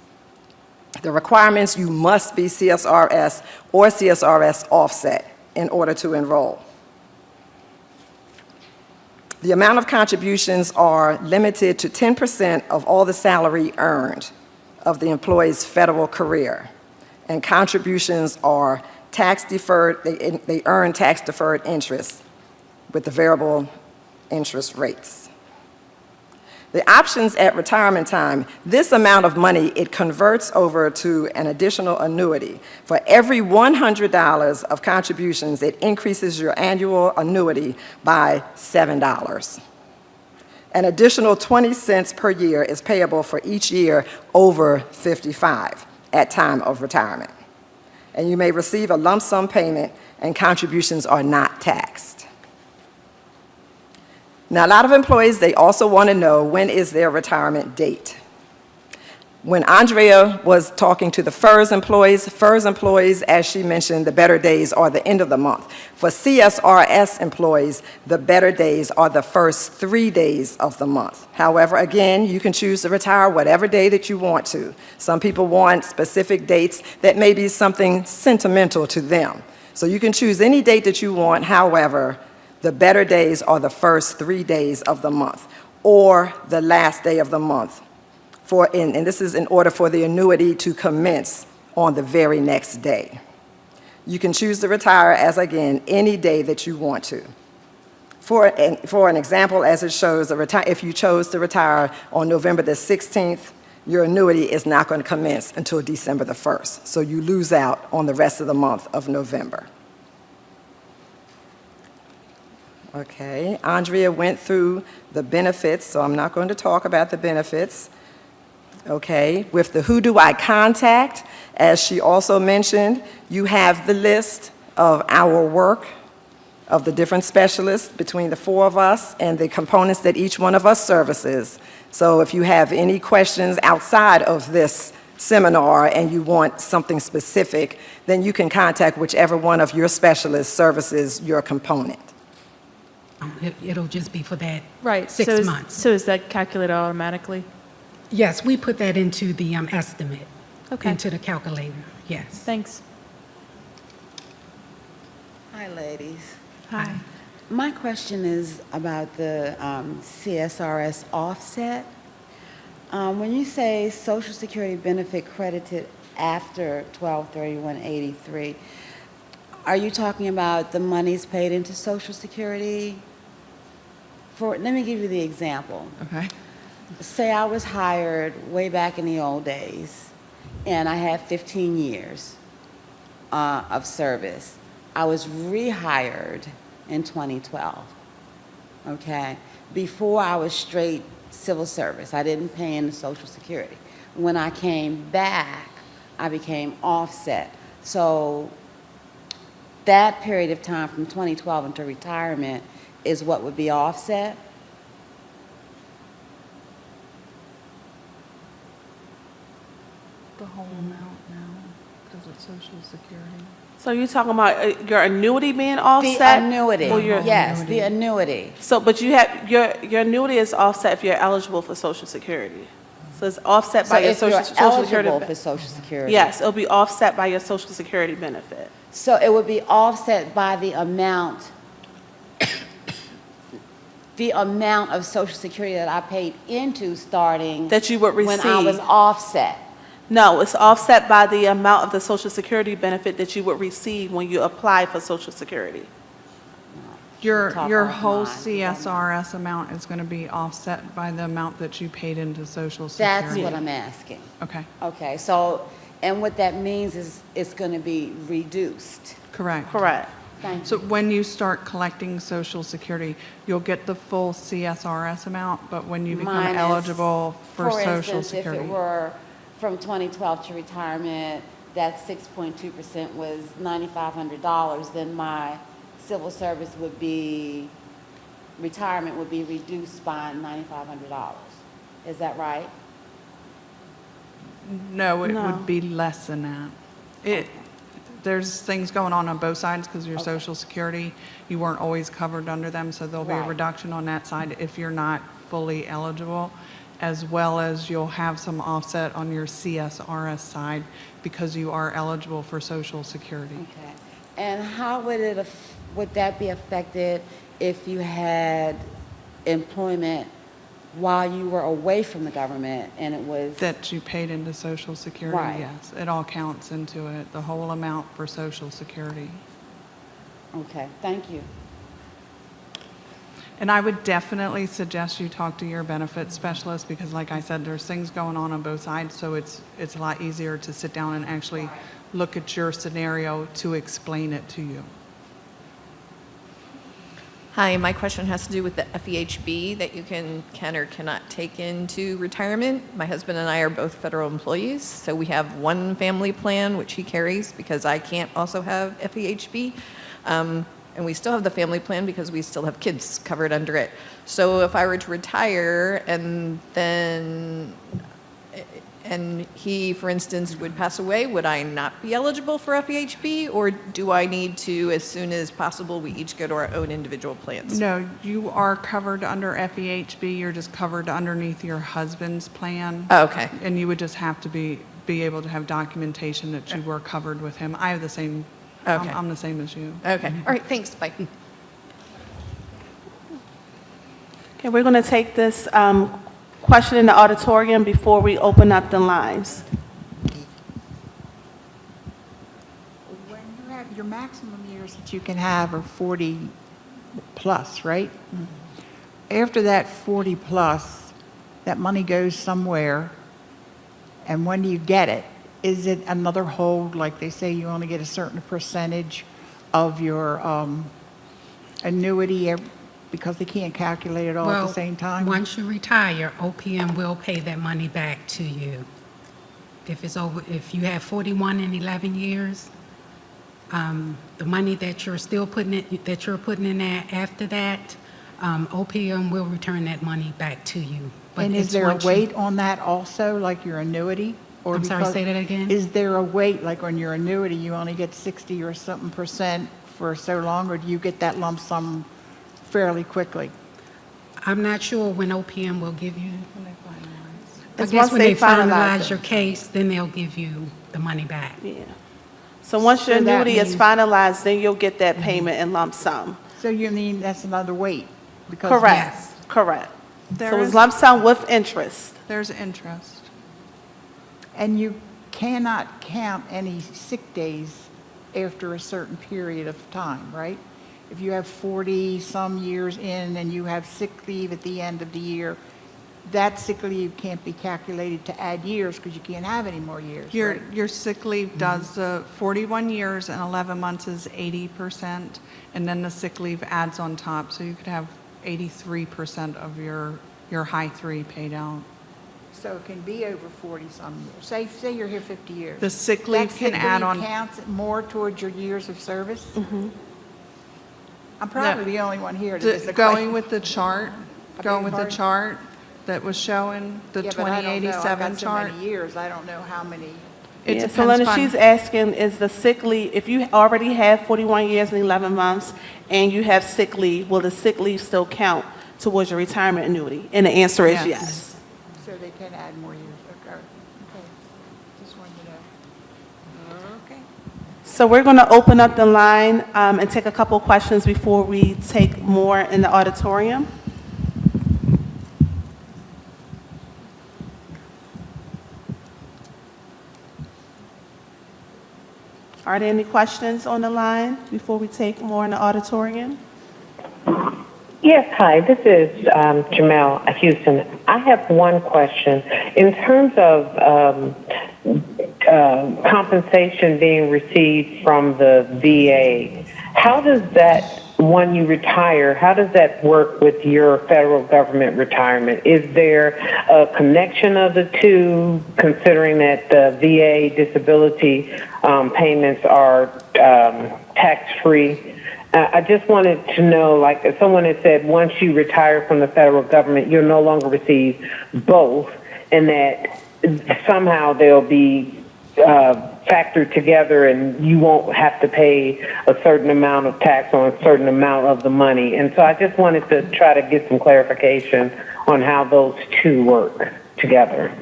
The requirements, you must be CSRS or CSRS-Offset in order to enroll. The amount of contributions are limited to 10% of all the salary earned of the employee's federal career. And contributions are tax deferred, they earn tax deferred interest with the variable interest rates. The options at retirement time, this amount of money, it converts over to an additional annuity. For every $100 of contributions, it increases your annual annuity by $7. An additional 20 cents per year is payable for each year over 55 at time of retirement. And you may receive a lump sum payment, and contributions are not taxed. Now, a lot of employees, they also want to know, when is their retirement date? When Andrea was talking to the FERS employees, as she mentioned, the better days are the end of the month. For CSRS employees, the better days are the first 3 days of the month. However, again, you can choose to retire whatever day that you want to. Some people want specific dates that may be something sentimental to them. So you can choose any date that you want. However, the better days are the first 3 days of the month or the last day of the month. And this is in order for the annuity to commence on the very next day. You can choose to retire as, again, any day that you want to. For an example, as it shows, if you chose to retire on November the 16th, your annuity is not going to commence until December the 1st. So you lose out on the rest of the month of November. Okay, Andrea went through the benefits, so I'm not going to talk about the benefits. Okay, with the who do I contact, as she also mentioned, you have the list of our work, of the different specialists between the 4 of us and the components that each one of us services. So if you have any questions outside of this seminar and you want something specific, then you can contact whichever one of your specialists services your component. It'll just be for that Right. 6 months. So is that calculated automatically? Yes, we put that into the estimate, Okay. into the calculator, yes. Thanks. Hi, ladies. Hi. My question is about the CSRS offset. When you say Social Security benefit credited after 12/31/83, are you talking about the monies paid into Social Security? Let me give you the example. Okay. Say I was hired way back in the old days, and I had 15 years of service. I was rehired in 2012, okay? Before I was straight civil service. I didn't pay into Social Security. When I came back, I became offset. So that period of time from 2012 until retirement is what would be offset? The whole amount now, because it's Social Security. So you're talking about your annuity being offset? The annuity, Or your, yes, the annuity. So, but you have, your annuity is offset if you're eligible for Social Security. So it's offset So by your if you're Social Security. eligible for Social Security. Yes, it'll be offset by your Social Security benefit. So it would be offset by the amount of Social Security that I paid into starting That you would when I was receive. offset. No, it's offset by the amount of the Social Security benefit that you would receive when you apply for Social Security. Your Top whole off mine. CSRS amount is going to be offset by the amount that you paid into Social That's Security. what I'm asking. Okay, Okay, so, and what that means is it's going to be reduced. correct. Correct. Thank you. So when you start collecting Social Security, you'll get the full CSRS amount, but when you become Minus, eligible for Social instance, if Security. it were from 2012 to retirement, that 6.2% was $9,500, then my civil service would be, retirement would be reduced by $9,500. Is that right? No, it No. would be less than that. There's things going on both sides because your Social Security, you weren't always covered under them, so there'll be a Right. reduction on that side if you're not fully eligible, as well as you'll have some offset on your CSRS side because you are eligible for Social Security. Okay. And how would that be affected if you had employment while you were away from the government and it was? That you paid into Social Security, Right. yes. It all counts into it, the whole amount for Social Security. Okay, thank you. And I would definitely suggest you talk to your benefits specialist because like I said, there's things going on both sides, so it's a lot easier to sit down and actually look at your scenario to explain it to you. Hi, my question has to do with the FEHB that you can or cannot take into retirement. My husband and I are both federal employees, so we have one family plan, which he carries because I can't also have FEHB. And we still have the family plan because we still have kids covered under it. So if I were to retire and then he, for instance, would pass away, would I not be eligible for FEHB? Or do I need to, as soon as possible, we each go to our own individual plans? No, you are covered under FEHB. You're just covered underneath your husband's plan. Oh, okay. And you would just have to be able to have documentation that you were covered with him. I have the same, Okay. I'm the same as you. Okay. All right, thanks. Bye. Okay, we're going to take this question in the auditorium before we open up the lines. When you have your maximum years that you can have are 40 plus, right? After that 40 plus, that money goes somewhere, and when do you get it? Is it another hold, like they say you only get a certain percentage of your annuity because they can't calculate it all at the same time? Once you retire, OPM will pay that money back to you. If you have 41 and 11 years, the money that you're putting in there after that, OPM will return that money back to you. But And is it's there a once you- weight on that also, like your annuity? Or I'm sorry, because- say that again? Is there a weight, like on your annuity, you only get 60 or something % for so long, or do you get that lump sum fairly quickly? I'm not sure when OPM will give you. I It's guess once when they they finalize finalize it. your case, then they'll give you the money back. Yeah. So once your So that annuity is means- finalized, then you'll get that payment in lump sum. So you mean that's another weight? Because Correct, Yes. correct. There So it's is- lump sum with interest. There's interest. And you cannot count any sick days after a certain period of time, right? If you have 40-some years in and you have sick leave at the end of the year, that sick leave can't be calculated to add years because you can't have any more years, right? Your sick leave does, 41 years and 11 months is 80%, and then the sick leave adds on top, so you could have 83% of your high three paid out. So it can be over 40-some years. Say you're here 50 years. The sick leave That can add on. counts more towards your years of service? I'm probably the only one here that is the Going question. with the chart, beg going your with the pardon? chart that was showing, the Yeah, but I don't know. I've 2087 got so chart. many years, I don't know how many. It Yeah, depends so Linda, upon- she's asking, is the sick leave, if you already have 41 years and 11 months and you have sick leave, will the sick leave still count towards your retirement annuity? And the answer is Yes. yes. So they can add more years. Okay. Just wanted to know. Okay. So we're going to open up the line and take a couple questions before we take more in the auditorium. Are there any questions on the line before we take more in the auditorium? Yes, hi, this is Jamel Houston. I have one question. In terms of compensation being received from the VA, how does that, when you retire, how does that work with your federal government retirement? Is there a connection of the two, considering that the VA disability payments are tax-free? I just wanted to know, like someone had said, once you retire from the federal government, you'll no longer receive both, and that somehow they'll be factored together and you won't have to pay a certain amount of tax on a certain amount of the money. And so I just wanted to try to get some clarification on how those two work together.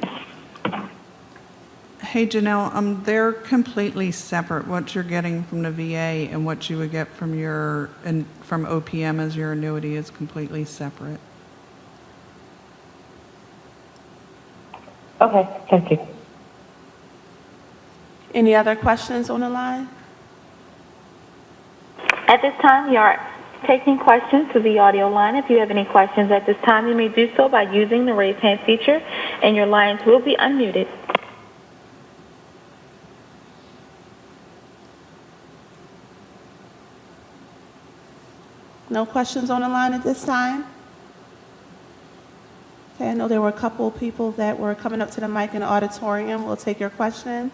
Hey, Janelle, they're completely separate, what you're getting from the VA and what you would get from from OPM as your annuity is completely separate. Okay, thank you. Any other questions on the line? At this time, we are taking questions to the audio line. If you have any questions at this time, you may do so by using the raise hand feature, and your lines will be unmuted. No questions on the line at this time? Okay, I know there were a couple people that were coming up to the mic in the auditorium. We'll take your question.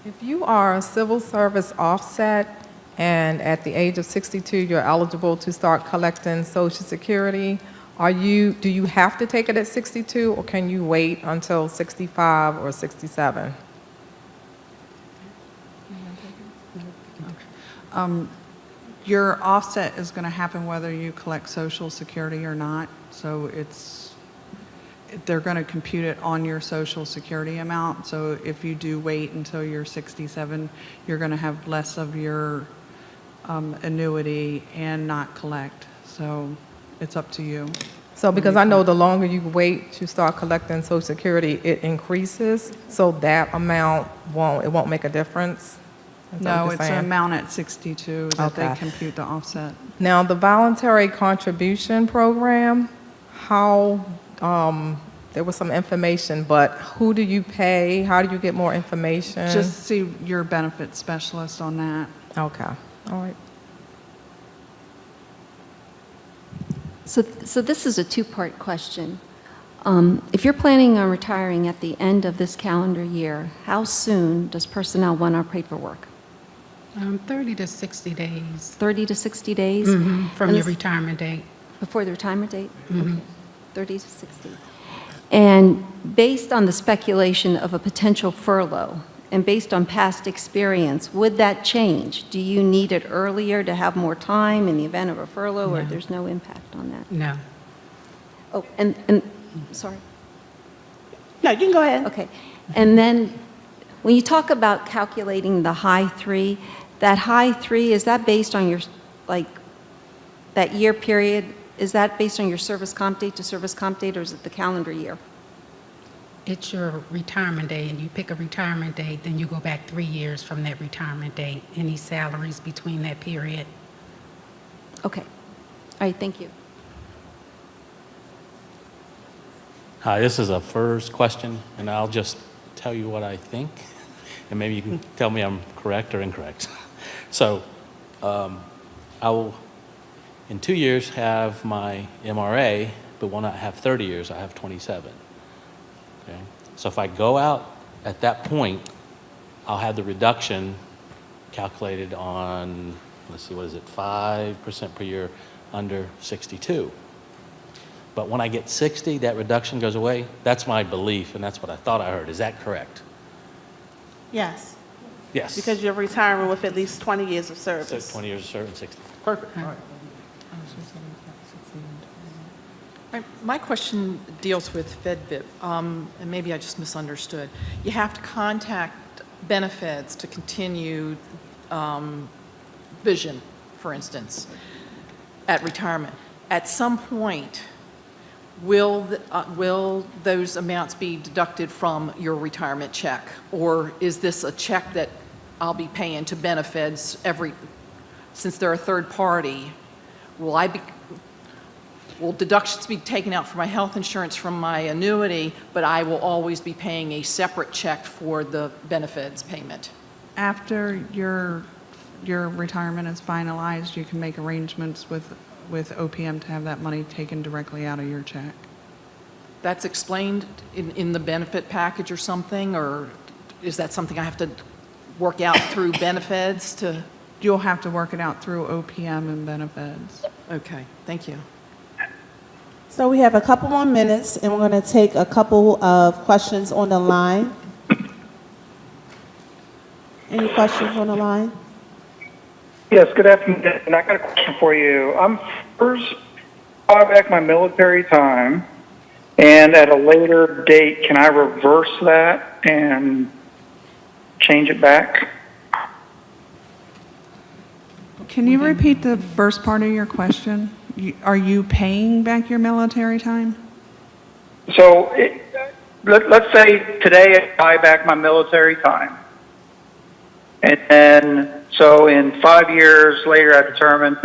If you are a civil service offset and at the age of 62 you're eligible to start collecting Social Security, do you have to take it at 62 or can you wait until 65 or 67? Your offset is going to happen whether you collect Social Security or not. So they're going to compute it on your Social Security amount. So if you do wait until you're 67, you're going to have less of your annuity and not collect. So it's up to you. So because I know the longer you wait to start collecting Social Security, it increases, so that amount won't make a difference? Is that what No, you're it's an saying? amount at 62 that they Okay. compute the offset. Now, the voluntary contribution program, there was some information, but who do you pay? How do you get more information? Just see your benefit specialist on that. Okay, all right. So this is a two-part question. If you're planning on retiring at the end of this calendar year, how soon does personnel want our paperwork? 30 to 60 days 30 to 60 days? from And your this- retirement date. Before the retirement date? Okay. 30 to 60. And based on the speculation of a potential furlough, and based on past experience, would that change? Do you need it earlier to have more time in the event of a furlough, or No. there's no impact on that? No. Oh, sorry. No, you can go ahead. Okay. And then when you talk about calculating the high three, that high three, is that based on your, that year period, is that based on your service comp date to service comp date, or is it the calendar year? It's your retirement date, and you pick a retirement date, then you go back 3 years from that retirement date. Any salaries between that period? Okay. All right, thank you. Hi, this is a FERS question, and I'll just tell you what I think, and maybe you can tell me I'm correct or incorrect. So, I will, in 2 years, have my MRA, but will not have 30 years, I have 27. Okay? So if I go out at that point, I'll have the reduction calculated on, let's see, what is it, 5% per year under 62. But when I get 60, that reduction goes away. That's my belief, and that's what I thought I heard. Is that correct? Yes, Yes. because you're retiring with at least 20 years of So service. 20 years of service, 60. Perfect. All right. My question deals with FEDVIP, and maybe I just misunderstood. You have to contact benefits to continue vision, for instance, at retirement. At some point, will those amounts be deducted from your retirement check? Or is this a check that I'll be paying to benefits since they're a third party? Will deductions be taken out for my health insurance from my annuity, but I will always be paying a separate check for the benefits payment? After your retirement is finalized, you can make arrangements with OPM to have that money taken directly out of your check. That's explained in the benefit package or something, or is that something I have to work out through benefits to? You'll have to work it out through OPM and benefits. Okay, thank you. So we have a couple more minutes, and we're going to take a couple of questions on the line. Any questions on the line? Yes, good afternoon. And I got a question for you. I'm first buy back my military time, and at a later date, can I reverse that and change it back? Can you repeat the first part of your question? Are you paying back your military time? So let's say today I buy back my military time. And then, so in 5 years later, I determine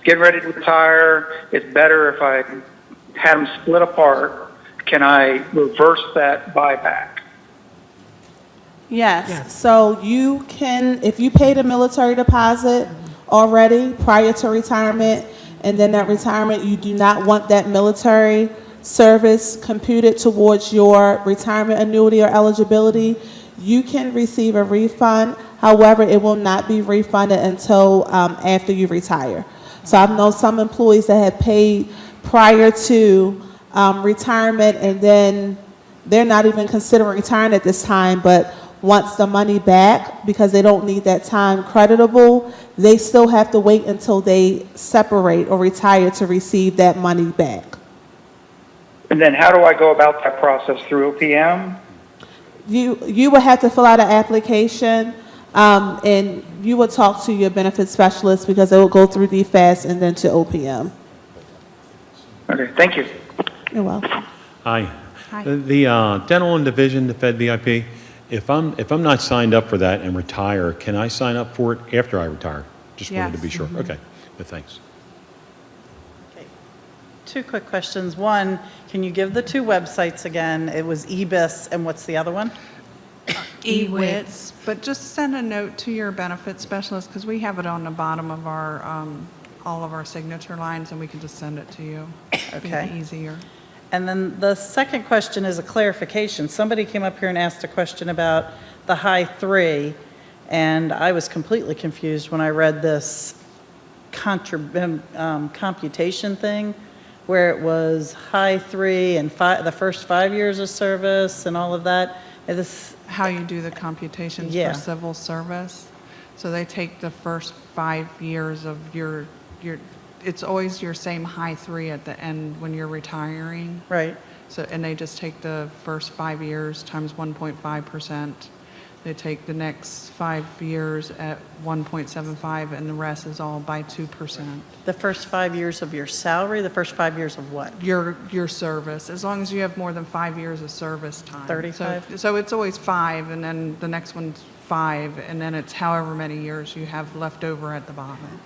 getting ready to retire, it's better if I had them split apart. Can I reverse that buyback? Yes. So you can, if you paid a military deposit already prior to retirement, and then at retirement you do not want that military service computed towards your retirement annuity or eligibility, you can receive a refund. However, it will not be refunded until after you retire. So I've known some employees that have paid prior to retirement, and then they're not even considering retiring at this time, but wants the money back because they don't need that time creditable, they still have to wait until they separate or retire to receive that money back. And then how do I go about that process through OPM? You will have to fill out an application, and you will talk to your benefit specialist because it will go through DFAS and then to OPM. Okay, thank you. You're welcome. Hi. The dental and division, the FEDVIP, if I'm not signed up for that and retire, can I sign up for it after I retire? Just wanted to be sure. Okay, but thanks. Two quick questions. One, can you give the two websites again? It was EBIS, and what's the other one? EWITS, but just send a note to your benefit specialist because we have it on the bottom of our, all of our signature lines, and we can just send it to you. Okay. Be easier. And then the second question is a clarification. Somebody came up here and asked a question about the high three, and I was completely confused when I read this computation thing, where it was high three and the first 5 years of service and all of that. And this, How you do the computations Yeah. for civil service. So they take the first 5 years of your, it's always your same high three at the end when you're retiring. right. So, and they just take the first 5 years times 1.5%. They take the next 5 years at 1.75, and the rest is all by 2%. The first 5 years of your salary, the first 5 years of what? Your service, as long as you have more than 5 years of service time. 35? So it's always 5, and then the next one's 5, and then it's however many years you have left over at the bottom.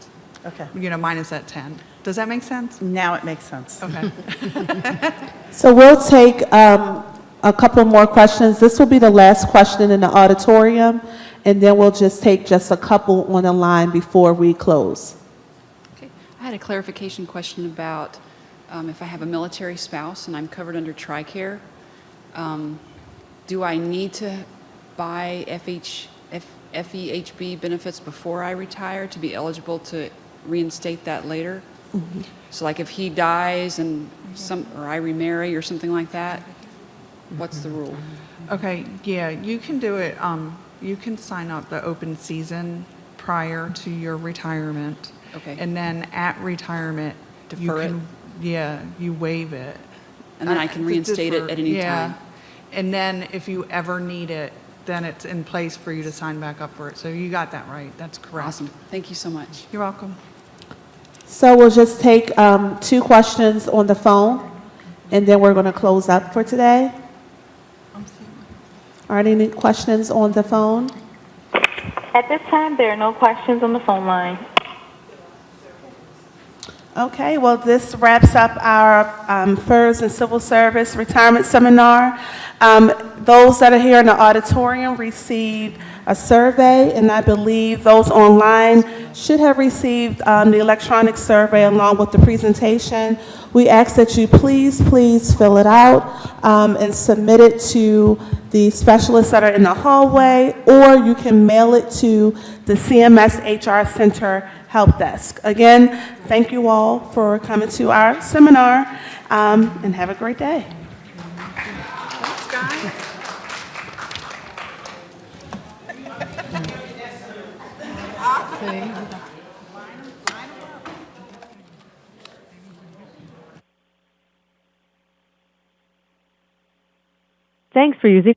Okay. You know, minus that 10. Does that make sense? Now it makes sense. Okay. So we'll take a couple more questions. This will be the last question in the auditorium, and then we'll just take just a couple on the line before we close. Okay. I had a clarification question about if I have a military spouse and I'm covered under TRICARE, do I need to buy FEHB benefits before I retire to be eligible to reinstate that later? Mm-hmm. So like if he dies and or I remarry or something like that, what's the rule? Okay, yeah, you can do it, you can sign up the open season prior to your retirement. Okay. And then at retirement, you Defer it? can, yeah, you waive it. And then I can reinstate it at any Yeah. time? And then if you ever need it, then it's in place for you to sign back up for it. So you got that right, that's correct. Awesome. Thank you so much. You're welcome. So we'll just take 2 questions on the phone, and then we're going to close up for today. Are there any questions on the phone? At this time, there are no questions on the phone line. Okay, well, this wraps up our FERS and Civil Service Retirement Seminar. Those that are here in the auditorium received a survey, and I believe those online should have received the electronic survey along with the presentation. We ask that you please fill it out and submit it to the specialists that are in the hallway, or you can mail it to the CMS HR Center Help Desk. Again, thank you all for coming to our seminar, and have a great day. Thanks, guys. Thanks for using